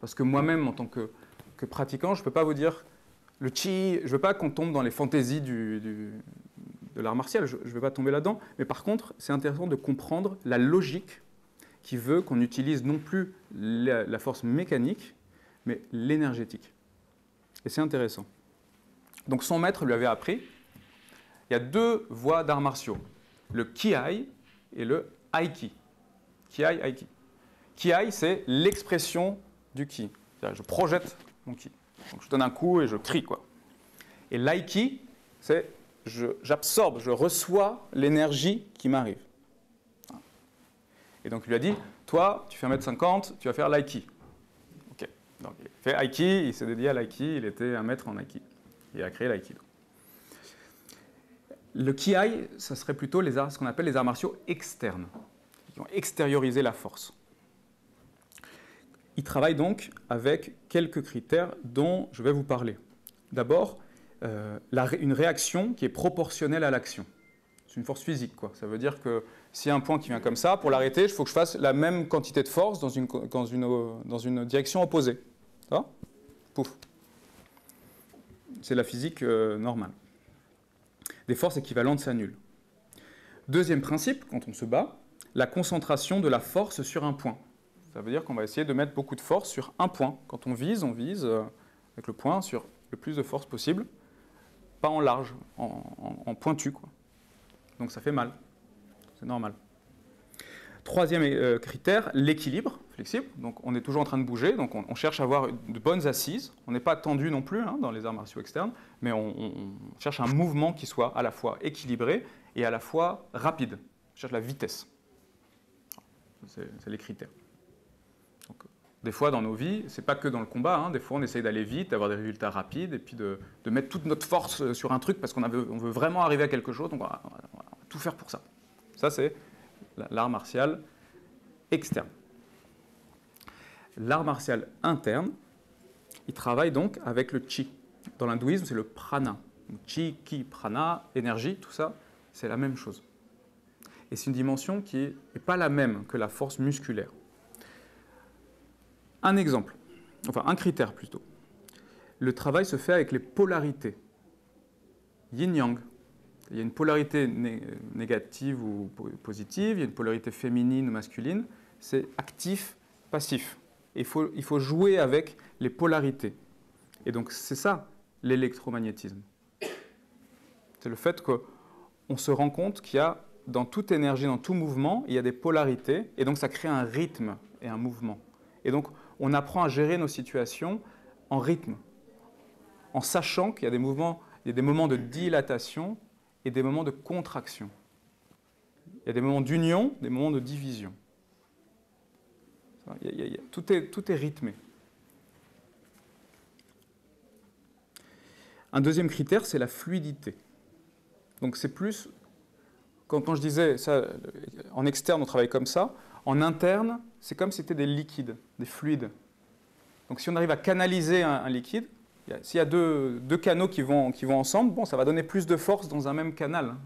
Parce que moi-même, en tant que pratiquant, je ne peux pas vous dire le chi, je ne veux pas qu'on tombe dans les fantaisies de l'art martial, je ne vais pas tomber là-dedans. Mais par contre, c'est intéressant de comprendre la logique qui veut qu'on utilise non plus la force mécanique, mais l'énergétique. Et c'est intéressant. Donc son maître lui avait appris, il y a deux voies d'arts martiaux, le Kiai et le Aiki. Kiai, Aiki. Kiai, c'est l'expression du Ki. Je projette mon Ki. Donc je donne un coup et je crie, quoi. Et l'Aiki, c'est j'absorbe, je reçois l'énergie qui m'arrive. Et donc il lui a dit, toi, tu fais 1m50, tu vas faire l'Aiki. Ok. Donc il fait Aiki, il s'est dédié à l'Aiki, il était un maître en Aiki. Il a créé l'Aikido. Le Kiai, ça serait plutôt ce qu'on appelle les arts martiaux externes, qui ont extériorisé la force. Il travaille donc avec quelques critères dont je vais vous parler. D'abord, une réaction qui est proportionnelle à l'action. C'est une force physique, quoi. Ça veut dire que s'il y a un point qui vient comme ça, pour l'arrêter, il faut que je fasse la même quantité de force dans une direction opposée. Ça va ? Pouf. C'est la physique normale. Des forces équivalentes s'annulent. Deuxième principe, quand on se bat, la concentration de la force sur un point. Ça veut dire qu'on va essayer de mettre beaucoup de force sur un point. Quand on vise avec le point sur le plus de force possible, pas en large, en pointu, quoi. Donc ça fait mal, c'est normal. Troisième critère, l'équilibre flexible. Donc on est toujours en train de bouger, donc on cherche à avoir de bonnes assises. On n'est pas tendu non plus dans les arts martiaux externes, mais on cherche un mouvement qui soit à la fois équilibré et à la fois rapide. On cherche la vitesse. C'est les critères. Donc, des fois dans nos vies, c'est pas que dans le combat, des fois on essaye d'aller vite, d'avoir des résultats rapides, et puis de mettre toute notre force sur un truc parce qu'on veut vraiment arriver à quelque chose, donc on va tout faire pour ça. Ça, c'est l'art martial externe. L'art martial interne, il travaille donc avec le chi. Dans l'hindouisme, c'est le prana. Chi, ki, prana, énergie, tout ça, c'est la même chose. Et c'est une dimension qui n'est pas la même que la force musculaire. Un exemple, enfin un critère plutôt. Le travail se fait avec les polarités. Yin-yang. Il y a une polarité négative ou positive, il y a une polarité féminine ou masculine. C'est actif, passif. Il faut jouer avec les polarités. Et donc c'est ça l'électromagnétisme. C'est le fait qu'on se rend compte qu'il y a dans toute énergie, dans tout mouvement, il y a des polarités, et donc ça crée un rythme et un mouvement. Et donc on apprend à gérer nos situations en rythme, en sachant qu'il y a des mouvements, il y a des moments de dilatation et des moments de contraction. Il y a des moments d'union, des moments de division. Tout est rythmé. Un deuxième critère, c'est la fluidité. Donc c'est plus, quand je disais ça, en externe on travaille comme ça, en interne c'est comme si c'était des liquides, des fluides. Donc si on arrive à canaliser un liquide, s'il y a deux canaux qui vont ensemble, bon, ça va donner plus de force dans un même canal.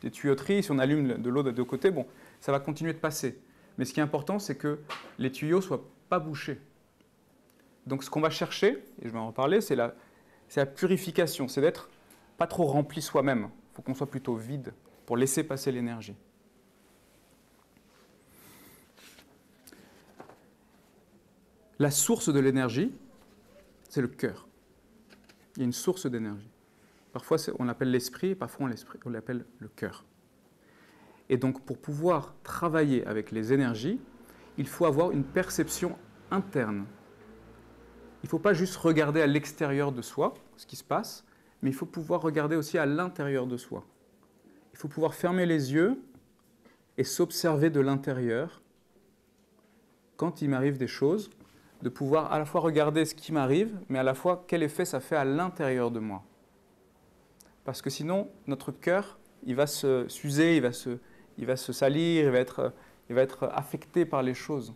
Des tuyauteries, si on allume de l'eau de deux côtés, bon, ça va continuer de passer. Mais ce qui est important, c'est que les tuyaux ne soient pas bouchés. Donc ce qu'on va chercher, et je vais en reparler, c'est C'est la purification, c'est d'être pas trop rempli soi-même. Il faut qu'on soit plutôt vide pour laisser passer l'énergie. La source de l'énergie, c'est le cœur. Il y a une source d'énergie. Parfois, on l'appelle l'esprit, parfois on l'appelle le cœur. Et donc, pour pouvoir travailler avec les énergies, il faut avoir une perception interne. Il ne faut pas juste regarder à l'extérieur de soi ce qui se passe, mais il faut pouvoir regarder aussi à l'intérieur de soi. Il faut pouvoir fermer les yeux et s'observer de l'intérieur quand il m'arrive des choses, de pouvoir à la fois regarder ce qui m'arrive, mais à la fois quel effet ça fait à l'intérieur de moi. Parce que sinon, notre cœur, il va s'user, il va se salir, il va être affecté par les choses.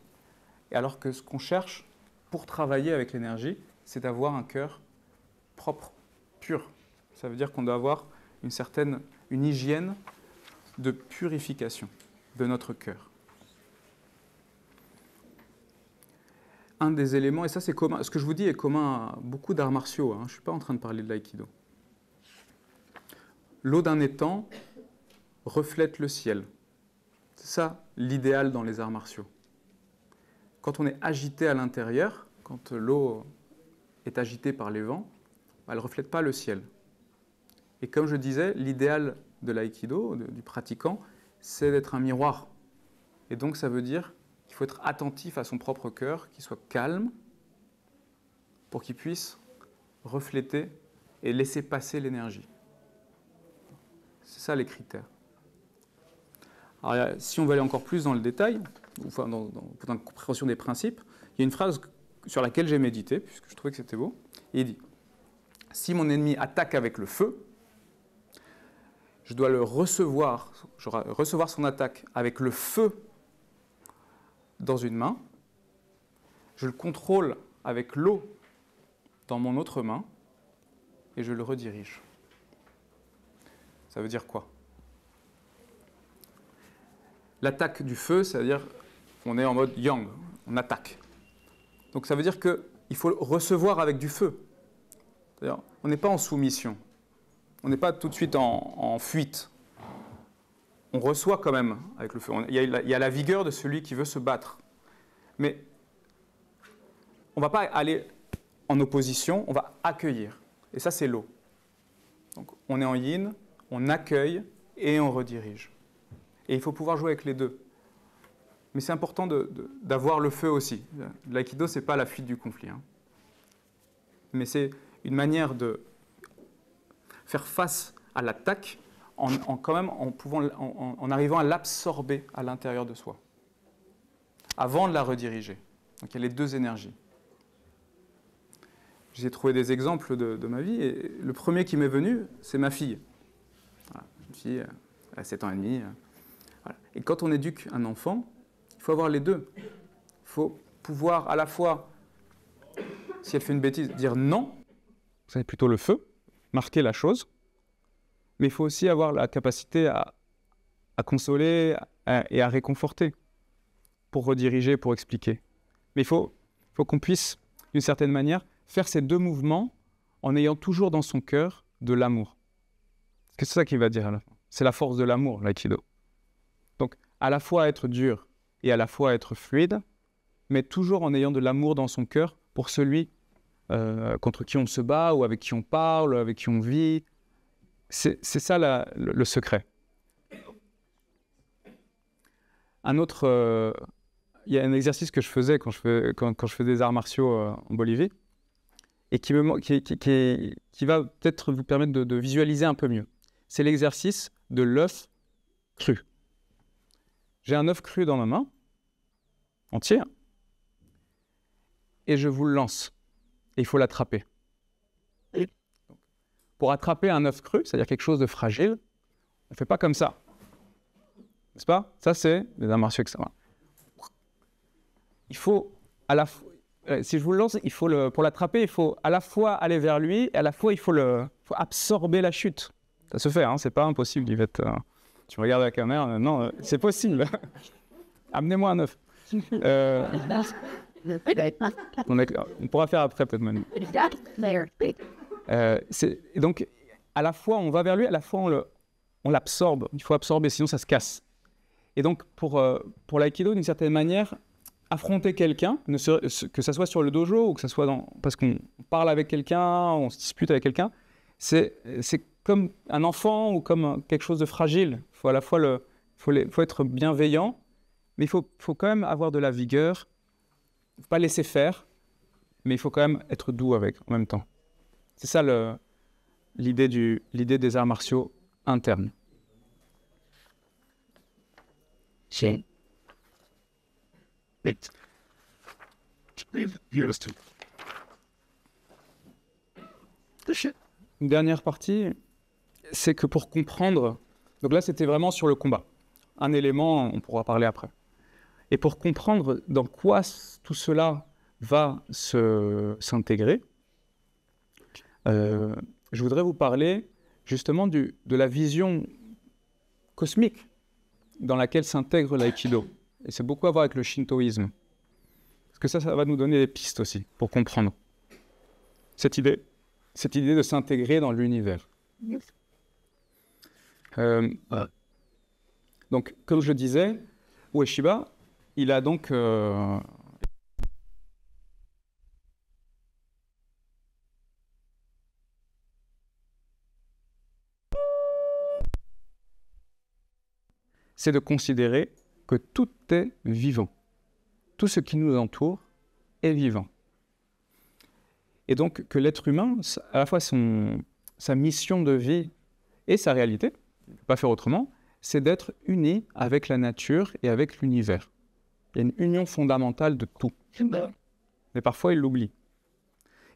Et alors que ce qu'on cherche pour travailler avec l'énergie, c'est d'avoir un cœur propre, pur. Ça veut dire qu'on doit avoir une hygiène de purification de notre cœur. Un des éléments, et ça c'est commun, ce que je vous dis est commun à beaucoup d'arts martiaux, je ne suis pas en train de parler de l'aïkido. L'eau d'un étang reflète le ciel. C'est ça l'idéal dans les arts martiaux. Quand on est agité à l'intérieur, quand l'eau est agitée par les vents, elle ne reflète pas le ciel. Et comme je disais, l'idéal de l'aïkido, du pratiquant, c'est d'être un miroir. Et donc ça veut dire qu'il faut être attentif à son propre cœur, qu'il soit calme, pour qu'il puisse refléter et laisser passer l'énergie. C'est ça les critères. Alors, si on veut aller encore plus dans le détail, enfin dans la compréhension des principes, il y a une phrase sur laquelle j'ai médité, puisque je trouvais que c'était beau, et il dit « Si mon ennemi attaque avec le feu, je dois recevoir son attaque avec le feu dans une main, je le contrôle avec l'eau dans mon autre main, et je le redirige. » Ça veut dire quoi? L'attaque du feu, c'est-à-dire on est en mode yang, on attaque. Donc ça veut dire qu'il faut recevoir avec du feu. C'est-à-dire on n'est pas en soumission, on n'est pas tout de suite en fuite. On reçoit quand même avec le feu. Il y a la vigueur de celui qui veut se battre. Mais on ne va pas aller en opposition, on va accueillir. Et ça, c'est l'eau. Donc on est en yin, on accueille et on redirige. Et il faut pouvoir jouer avec les deux. Mais c'est important d'avoir le feu aussi. L'aïkido, ce n'est pas la fuite du conflit. Mais c'est une manière de faire face à l'attaque en arrivant à l'absorber à l'intérieur de soi, avant de la rediriger. Donc il y a les deux énergies. J'ai trouvé des exemples de ma vie, et le premier qui m'est venu, c'est ma fille. Voilà, une fille, elle a 7 ans et demi. Voilà. Et quand on éduque un enfant, il faut avoir les deux. Il faut pouvoir à la fois, si elle fait une bêtise, dire non, c'est plutôt le feu, marquer la chose, mais il faut aussi avoir la capacité à consoler et à réconforter, pour rediriger, pour expliquer. Mais il faut qu'on puisse, d'une certaine manière, faire ces deux mouvements en ayant toujours dans son cœur de l'amour. C'est ça qu'il va dire à la fin. C'est la force de l'amour, l'aïkido. Donc, à la fois être dur et à la fois être fluide, mais toujours en ayant de l'amour dans son cœur pour celui contre qui on se bat, ou avec qui on parle, avec qui on vit. C'est ça le secret. Il y a un exercice que je faisais quand je fais des arts martiaux en Bolivie, et qui va peut-être vous permettre de visualiser un peu mieux. C'est l'exercice de l'œuf cru. J'ai un œuf cru dans ma main, entier, et je vous le lance. Et il faut l'attraper. Pour attraper un œuf cru, c'est-à-dire quelque chose de fragile, on ne fait pas comme ça. N'est-ce pas? Ça, c'est des arts martiaux extrêmes. Il faut, si je vous le lance, pour l'attraper, il faut à la fois aller vers lui, et à la fois, il faut absorber la chute. Ça se fait, c'est pas impossible, Yvette. Tu regardes la caméra, non, c'est possible. Amenez-moi un œuf. On pourra faire après, peut-être. Et donc, à la fois, on va vers lui, à la fois, on l'absorbe. Il faut absorber, sinon ça se casse. Et donc, pour l'aïkido, d'une certaine manière, affronter quelqu'un, que ça soit sur le dojo ou que ça soit parce qu'on parle avec quelqu'un, on se dispute avec quelqu'un, c'est comme un enfant ou comme quelque chose de fragile. Il faut à la fois faut être bienveillant, mais il faut quand même avoir de la vigueur. Il ne faut pas laisser faire, mais il faut quand même être doux avec en même temps. C'est ça l'idée des arts martiaux internes. Une dernière partie, c'est que pour comprendre, donc là c'était vraiment sur le combat. Un élément, on pourra parler après. Et pour comprendre dans quoi tout cela va s'intégrer, je voudrais vous parler justement de la vision cosmique dans laquelle s'intègre l'aïkido. Et c'est beaucoup à voir avec le shintoïsme. Parce que ça va nous donner des pistes aussi pour comprendre cette idée de s'intégrer dans l'univers. Donc, comme je disais, Ueshiba, il a donc c'est de considérer que tout est vivant. Tout ce qui nous entoure est vivant. Et donc que l'être humain, à la fois sa mission de vie et sa réalité, il ne peut pas faire autrement, c'est d'être uni avec la nature et avec l'univers. Il y a une union fondamentale de tout. Mais parfois, il l'oublie.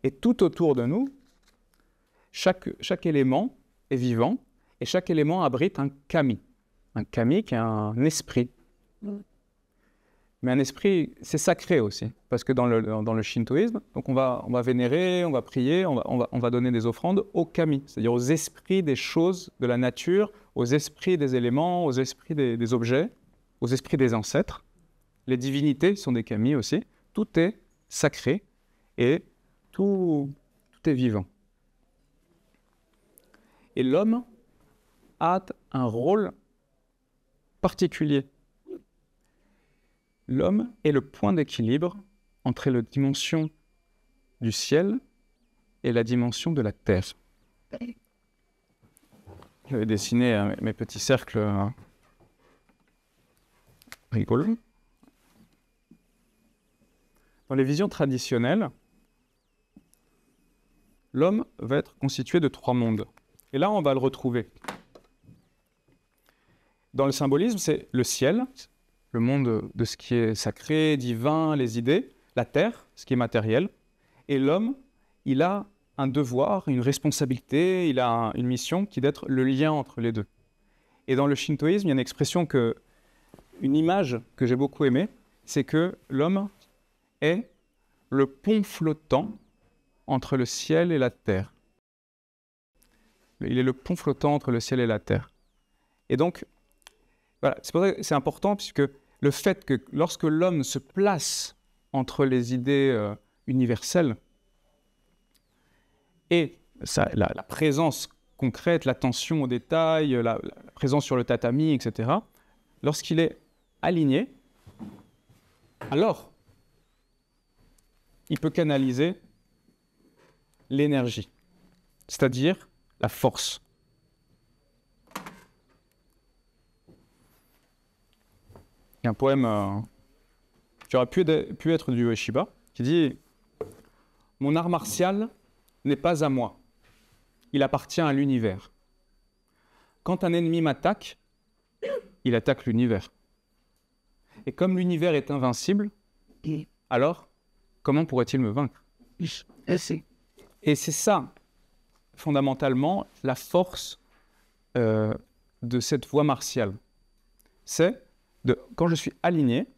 Et tout autour de nous, chaque élément est vivant et chaque élément abrite un kami. Un kami qui est un esprit. Mais un esprit, c'est sacré aussi. Parce que dans le shintoïsme, donc on va vénérer, on va prier, on va donner des offrandes aux kami, c'est-à-dire aux esprits des choses de la nature, aux esprits des éléments, aux esprits des objets, aux esprits des ancêtres. Les divinités sont des kami aussi. Tout est sacré et tout est vivant. Et l'homme a un rôle particulier. L'homme est le point d'équilibre entre la dimension du ciel et la dimension de la terre. J'avais dessiné mes petits cercles rigolos. Dans les visions traditionnelles, l'homme va être constitué de 3 mondes. Et là, on va le retrouver. Dans le symbolisme, c'est le ciel, le monde de ce qui est sacré, divin, les idées, la terre, ce qui est matériel, et l'homme, il a un devoir, une responsabilité, il a une mission qui est d'être le lien entre les deux. Et dans le shintoïsme, il y a une expression une image que j'ai beaucoup aimée, c'est que l'homme est le pont flottant entre le ciel et la terre. Il est le pont flottant entre le ciel et la terre. Et donc, voilà, c'est pour ça que c'est important, puisque le fait que lorsque l'homme se place entre les idées universelles et la présence concrète, l'attention aux détails, la présence sur le tatami, etc., lorsqu'il est aligné, alors il peut canaliser l'énergie, c'est-à-dire la force. Il y a un poème qui aurait pu être du Ueshiba, qui dit « Mon art martial n'est pas à moi, il appartient à l'univers. Quand un ennemi m'attaque, il attaque l'univers. Et comme l'univers est invincible, alors comment pourrait-il me vaincre ?» Et c'est ça, fondamentalement, la force de cette voie martiale. C'est quand je suis aligné,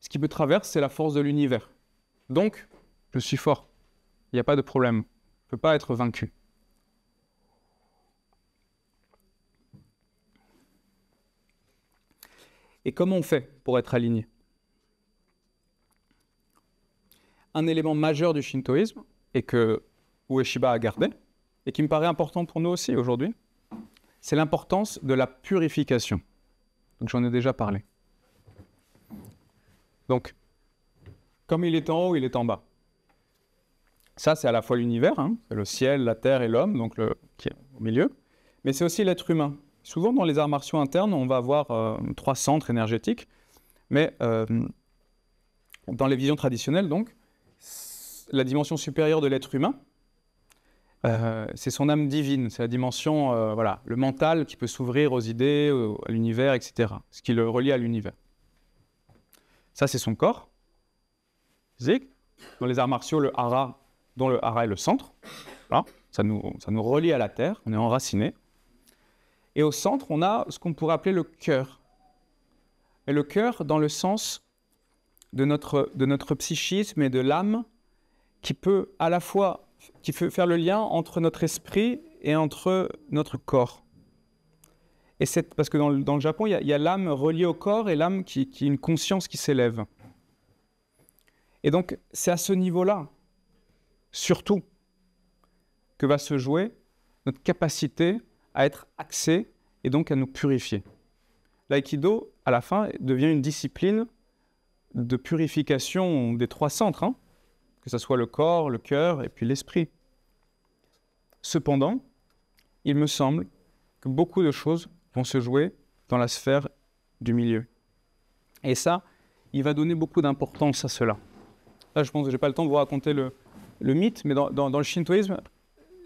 ce qui me traverse, c'est la force de l'univers. Donc, je suis fort. Il n'y a pas de problème. Je ne peux pas être vaincu. Et comment on fait pour être aligné ? Un élément majeur du shintoïsme est que Ueshiba a gardé, et qui me paraît important pour nous aussi aujourd'hui, c'est l'importance de la purification. Donc j'en ai déjà parlé. Donc, comme il est en haut, il est en bas. Ça, c'est à la fois l'univers, hein, c'est le ciel, la terre et l'homme, donc qui est au milieu, mais c'est aussi l'être humain. Souvent, dans les arts martiaux internes, on va avoir 3 centres énergétiques, mais dans les visions traditionnelles, donc, la dimension supérieure de l'être humain, c'est son âme divine, c'est la dimension, voilà, le mental qui peut s'ouvrir aux idées, à l'univers, etc. Ce qui le relie à l'univers. Ça, c'est son corps, physique. Dans les arts martiaux, le hara, dont le hara est le centre, voilà, ça nous relie à la terre, on est enraciné. Et au centre, on a ce qu'on pourrait appeler le cœur. Et le cœur dans le sens de notre psychisme et de l'âme qui peut à la fois faire le lien entre notre esprit et entre notre corps. Et parce que dans le Japon, il y a l'âme reliée au corps et l'âme qui est une conscience qui s'élève. Et donc, c'est à ce niveau-là, surtout, que va se jouer notre capacité à être axé et donc à nous purifier. L'aïkido, à la fin, devient une discipline de purification des 3 centres, hein, que ce soit le corps, le cœur et puis l'esprit. Cependant, il me semble que beaucoup de choses vont se jouer dans la sphère du milieu. Et ça, il va donner beaucoup d'importance à cela. Là, je pense que je n'ai pas le temps de vous raconter le mythe, mais dans le shintoïsme,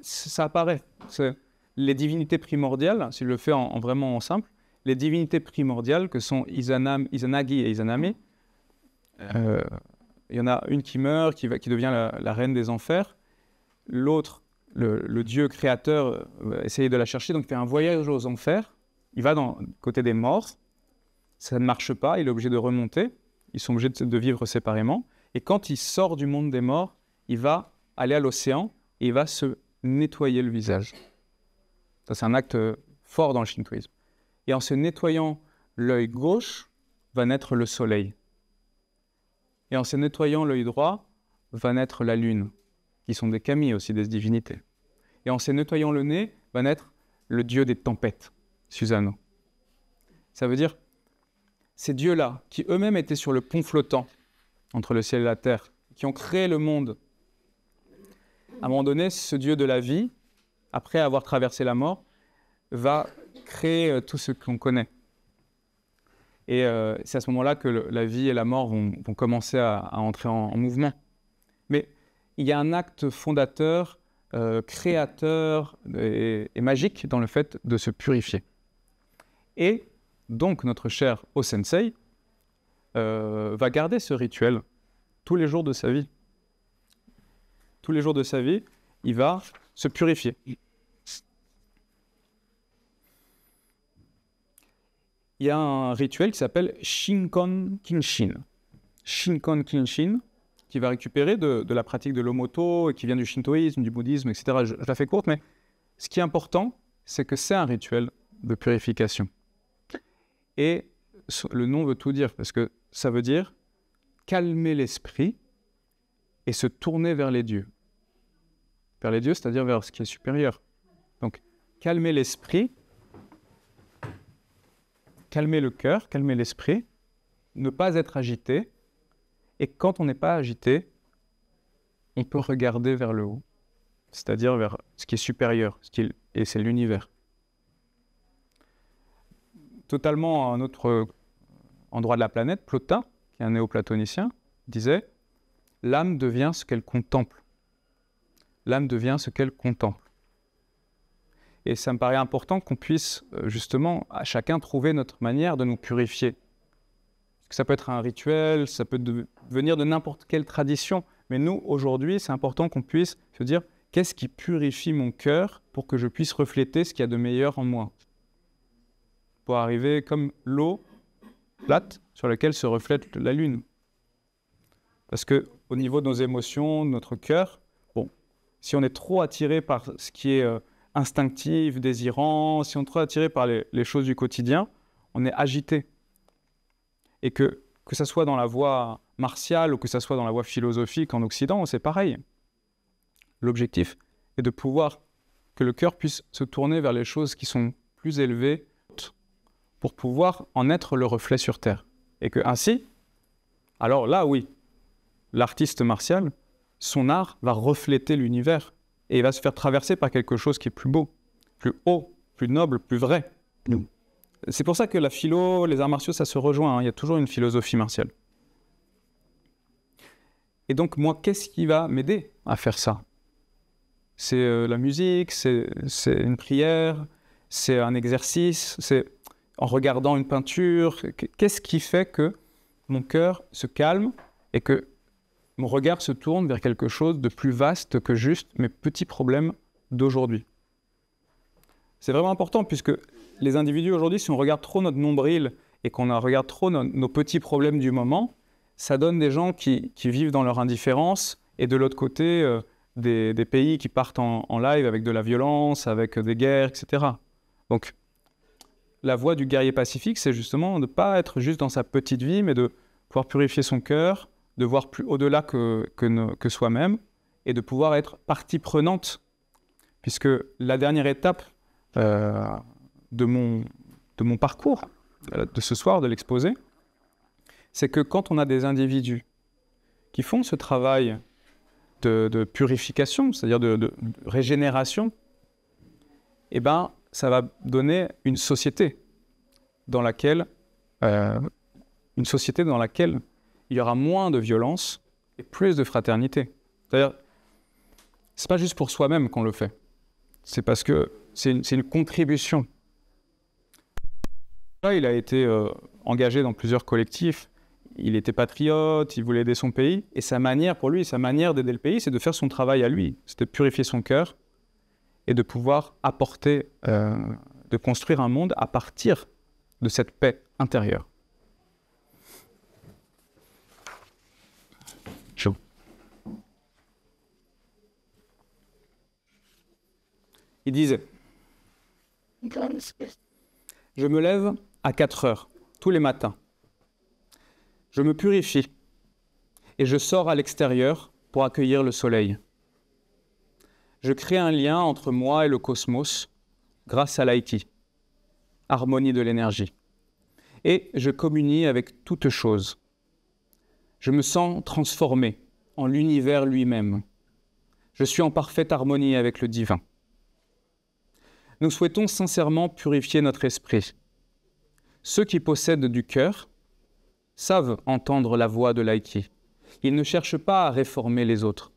ça apparaît. C'est les divinités primordiales, si je le fais vraiment en simple, les divinités primordiales que sont Izanagi et Izanami. Il y en a une qui meurt, qui devient la reine des enfers. L'autre, le dieu créateur, va essayer de la chercher, donc il fait un voyage aux enfers. Il va côté des morts. Ça ne marche pas, il est obligé de remonter. Ils sont obligés de vivre séparément. Et quand il sort du monde des morts, il va aller à l'océan et il va se nettoyer le visage. Ça, c'est un acte fort dans le shintoïsme. Et en se nettoyant l'œil gauche, va naître le soleil. Et en se nettoyant l'œil droit, va naître la lune, qui sont des kami aussi, des divinités. Et en se nettoyant le nez, va naître le dieu des tempêtes, Susanoo. Ça veut dire, ces dieux-là, qui eux-mêmes étaient sur le pont flottant entre le ciel et la terre, qui ont créé le monde, à un moment donné, ce dieu de la vie, après avoir traversé la mort, va créer tout ce qu'on connaît. Et c'est à ce moment-là que la vie et la mort vont commencer à entrer en mouvement. Mais il y a un acte fondateur, créateur et magique dans le fait de se purifier. Et donc notre cher O-sensei va garder ce rituel tous les jours de sa vie. Tous les jours de sa vie, il va se purifier. Il y a un rituel qui s'appelle Shinkon Kinshin. Shinkon Kinshin, qui va récupérer de la pratique de l'omoto, et qui vient du shintoïsme, du bouddhisme, etc. Je la fais courte, mais ce qui est important, c'est que c'est un rituel de purification. Et le nom veut tout dire, parce que ça veut dire calmer l'esprit et se tourner vers les dieux. Vers les dieux, c'est-à-dire vers ce qui est supérieur. Donc, calmer l'esprit, calmer le cœur, calmer l'esprit, ne pas être agité. Et quand on n'est pas agité, on peut regarder vers le haut, c'est-à-dire vers ce qui est supérieur, et c'est l'univers. Totalement à un autre endroit de la planète, Plotin, qui est un néoplatonicien, disait « L'âme devient ce qu'elle contemple. L'âme devient ce qu'elle contemple. » Et ça me paraît important qu'on puisse justement à chacun trouver notre manière de nous purifier. Parce que ça peut être un rituel, ça peut venir de n'importe quelle tradition. Mais nous, aujourd'hui, c'est important qu'on puisse se dire qu'est-ce qui purifie mon cœur pour que je puisse refléter ce qu'il y a de meilleur en moi. Pour arriver comme l'eau plate sur laquelle se reflète la lune. Parce qu'au niveau de nos émotions, de notre cœur, bon, si on est trop attiré par ce qui est instinctif, désirant, si on est trop attiré par les choses du quotidien, on est agité. Et que ça soit dans la voie martiale ou que ça soit dans la voie philosophique en Occident, c'est pareil. L'objectif, et de pouvoir que le cœur puisse se tourner vers les choses qui sont plus élevées pour pouvoir en être le reflet sur Terre. Et que ainsi, alors là, oui, l'artiste martial, son art va refléter l'univers et il va se faire traverser par quelque chose qui est plus beau, plus haut, plus noble, plus vrai. C'est pour ça que la philo, les arts martiaux, ça se rejoint, hein. Il y a toujours une philosophie martiale. Et donc, moi, qu'est-ce qui va m'aider à faire ça? C'est la musique, c'est une prière, c'est un exercice, c'est en regardant une peinture. Qu'est-ce qui fait que mon cœur se calme et que mon regard se tourne vers quelque chose de plus vaste que juste mes petits problèmes d'aujourd'hui? C'est vraiment important puisque les individus aujourd'hui, si on regarde trop notre nombril et qu'on regarde trop nos petits problèmes du moment, ça donne des gens qui vivent dans leur indifférence et de l'autre côté, des pays qui partent en live avec de la violence, avec des guerres, etc. Donc, la voie du guerrier pacifique, c'est justement de ne pas être juste dans sa petite vie, mais de pouvoir purifier son cœur, de voir plus au-delà que soi-même et de pouvoir être partie prenante. Puisque la dernière étape de mon parcours, de ce soir, de l'exposé, c'est que quand on a des individus qui font ce travail de purification, c'est-à-dire de régénération, eh ben, ça va donner une société dans laquelle il y aura moins de violence et plus de fraternité. C'est-à-dire, c'est pas juste pour soi-même qu'on le fait, c'est parce que c'est une contribution. Là, il a été engagé dans plusieurs collectifs. Il était patriote, il voulait aider son pays. Et sa manière d'aider le pays, c'est de faire son travail à lui. C'était de purifier son cœur et de pouvoir apporter, de construire un monde à partir de cette paix intérieure. Chaud. Il disait, je me lève à 4 heures, tous les matins. Je me purifie et je sors à l'extérieur pour accueillir le soleil. Je crée un lien entre moi et le cosmos grâce à l'aïki, harmonie de l'énergie. Et je communie avec toute chose. Je me sens transformé en l'univers lui-même. Je suis en parfaite harmonie avec le divin. Nous souhaitons sincèrement purifier notre esprit. Ceux qui possèdent du cœur savent entendre la voix de l'aïki. Ils ne cherchent pas à réformer les autres.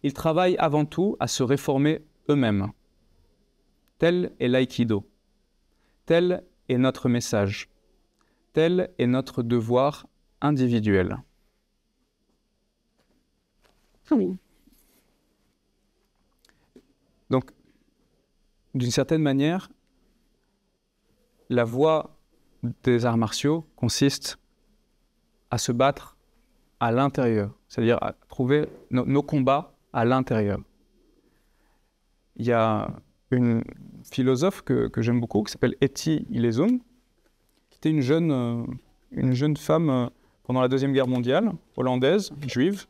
Ils travaillent avant tout à se réformer eux-mêmes. Tel est l'aïkido. Tel est notre message. Tel est notre devoir individuel. Donc, d'une certaine manière, la voie des arts martiaux consiste à se battre à l'intérieur, c'est-à-dire à trouver nos combats à l'intérieur. Il y a une philosophe que j'aime beaucoup, qui s'appelle Etty Hillesum, qui était une jeune femme pendant la Deuxième Guerre mondiale, hollandaise, juive,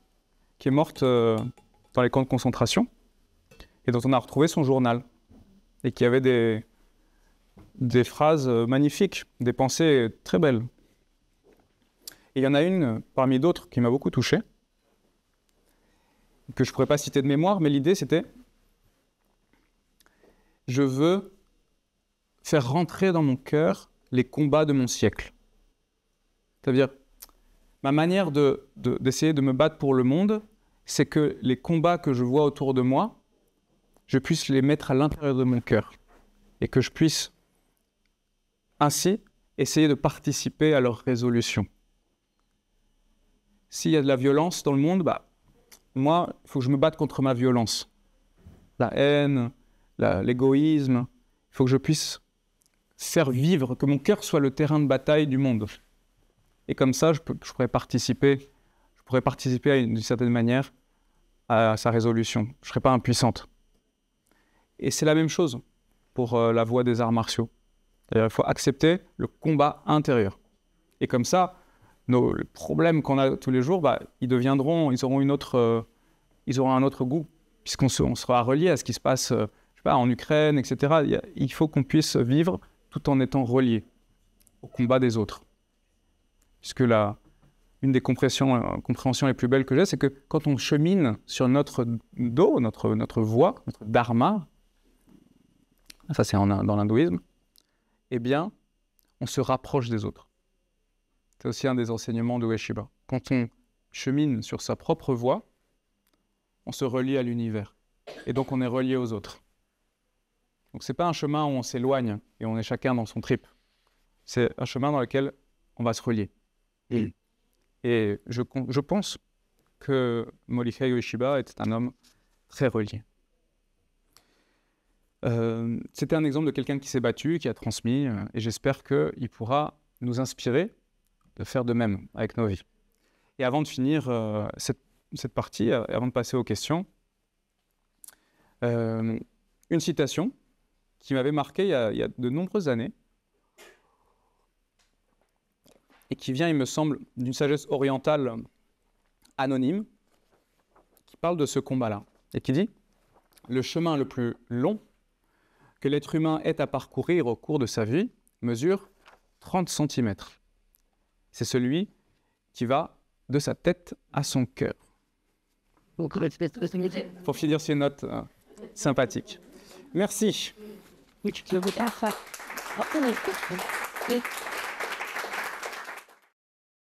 qui est morte dans les camps de concentration, et dont on a retrouvé son journal, et qui avait des phrases magnifiques, des pensées très belles. Et il y en a une, parmi d'autres, qui m'a beaucoup touché, que je ne pourrais pas citer de mémoire, mais l'idée c'était « Je veux faire rentrer dans mon cœur les combats de mon siècle ». C'est-à-dire, ma manière d'essayer de me battre pour le monde, c'est que les combats que je vois autour de moi, je puisse les mettre à l'intérieur de mon cœur et que je puisse ainsi essayer de participer à leur résolution. S'il y a de la violence dans le monde, moi, il faut que je me batte contre ma violence. La haine, l'égoïsme, il faut que je puisse faire vivre, que mon cœur soit le terrain de bataille du monde. Et comme ça, je pourrais participer d'une certaine manière à sa résolution. Je ne serais pas impuissante. Et c'est la même chose pour la voie des arts martiaux. Il faut accepter le combat intérieur. Et comme ça, les problèmes qu'on a tous les jours, ils auront un autre goût, on sera relié à ce qui se passe je sais pas, en Ukraine, etc. Il faut qu'on puisse vivre tout en étant relié au combat des autres. Puisque une des compréhensions les plus belles que j'ai, c'est que quand on chemine sur notre dos, notre voie, notre dharma, ça c'est dans l'hindouisme, eh bien, on se rapproche des autres. C'est aussi un des enseignements de Ueshiba. Quand on chemine sur sa propre voie, on se relie à l'univers. Et donc on est relié aux autres. Donc ce n'est pas un chemin où on s'éloigne et on est chacun dans son trip. C'est un chemin dans lequel on va se relier. Et je pense que Morihei Ueshiba était un homme très relié. C'était un exemple de quelqu'un qui s'est battu, qui a transmis, et j'espère qu'il pourra nous inspirer de faire de même avec nos vies. Et avant de finir cette partie, avant de passer aux questions, une citation qui m'avait marqué il y a de nombreuses années, et qui vient, il me semble, d'une sagesse orientale anonyme, qui parle de ce combat-là, et qui dit « Le chemin le plus long que l'être humain ait à parcourir au cours de sa vie mesure 30 cm. C'est celui qui va de sa tête à son cœur. » Pour finir ces notes sympathiques. Merci.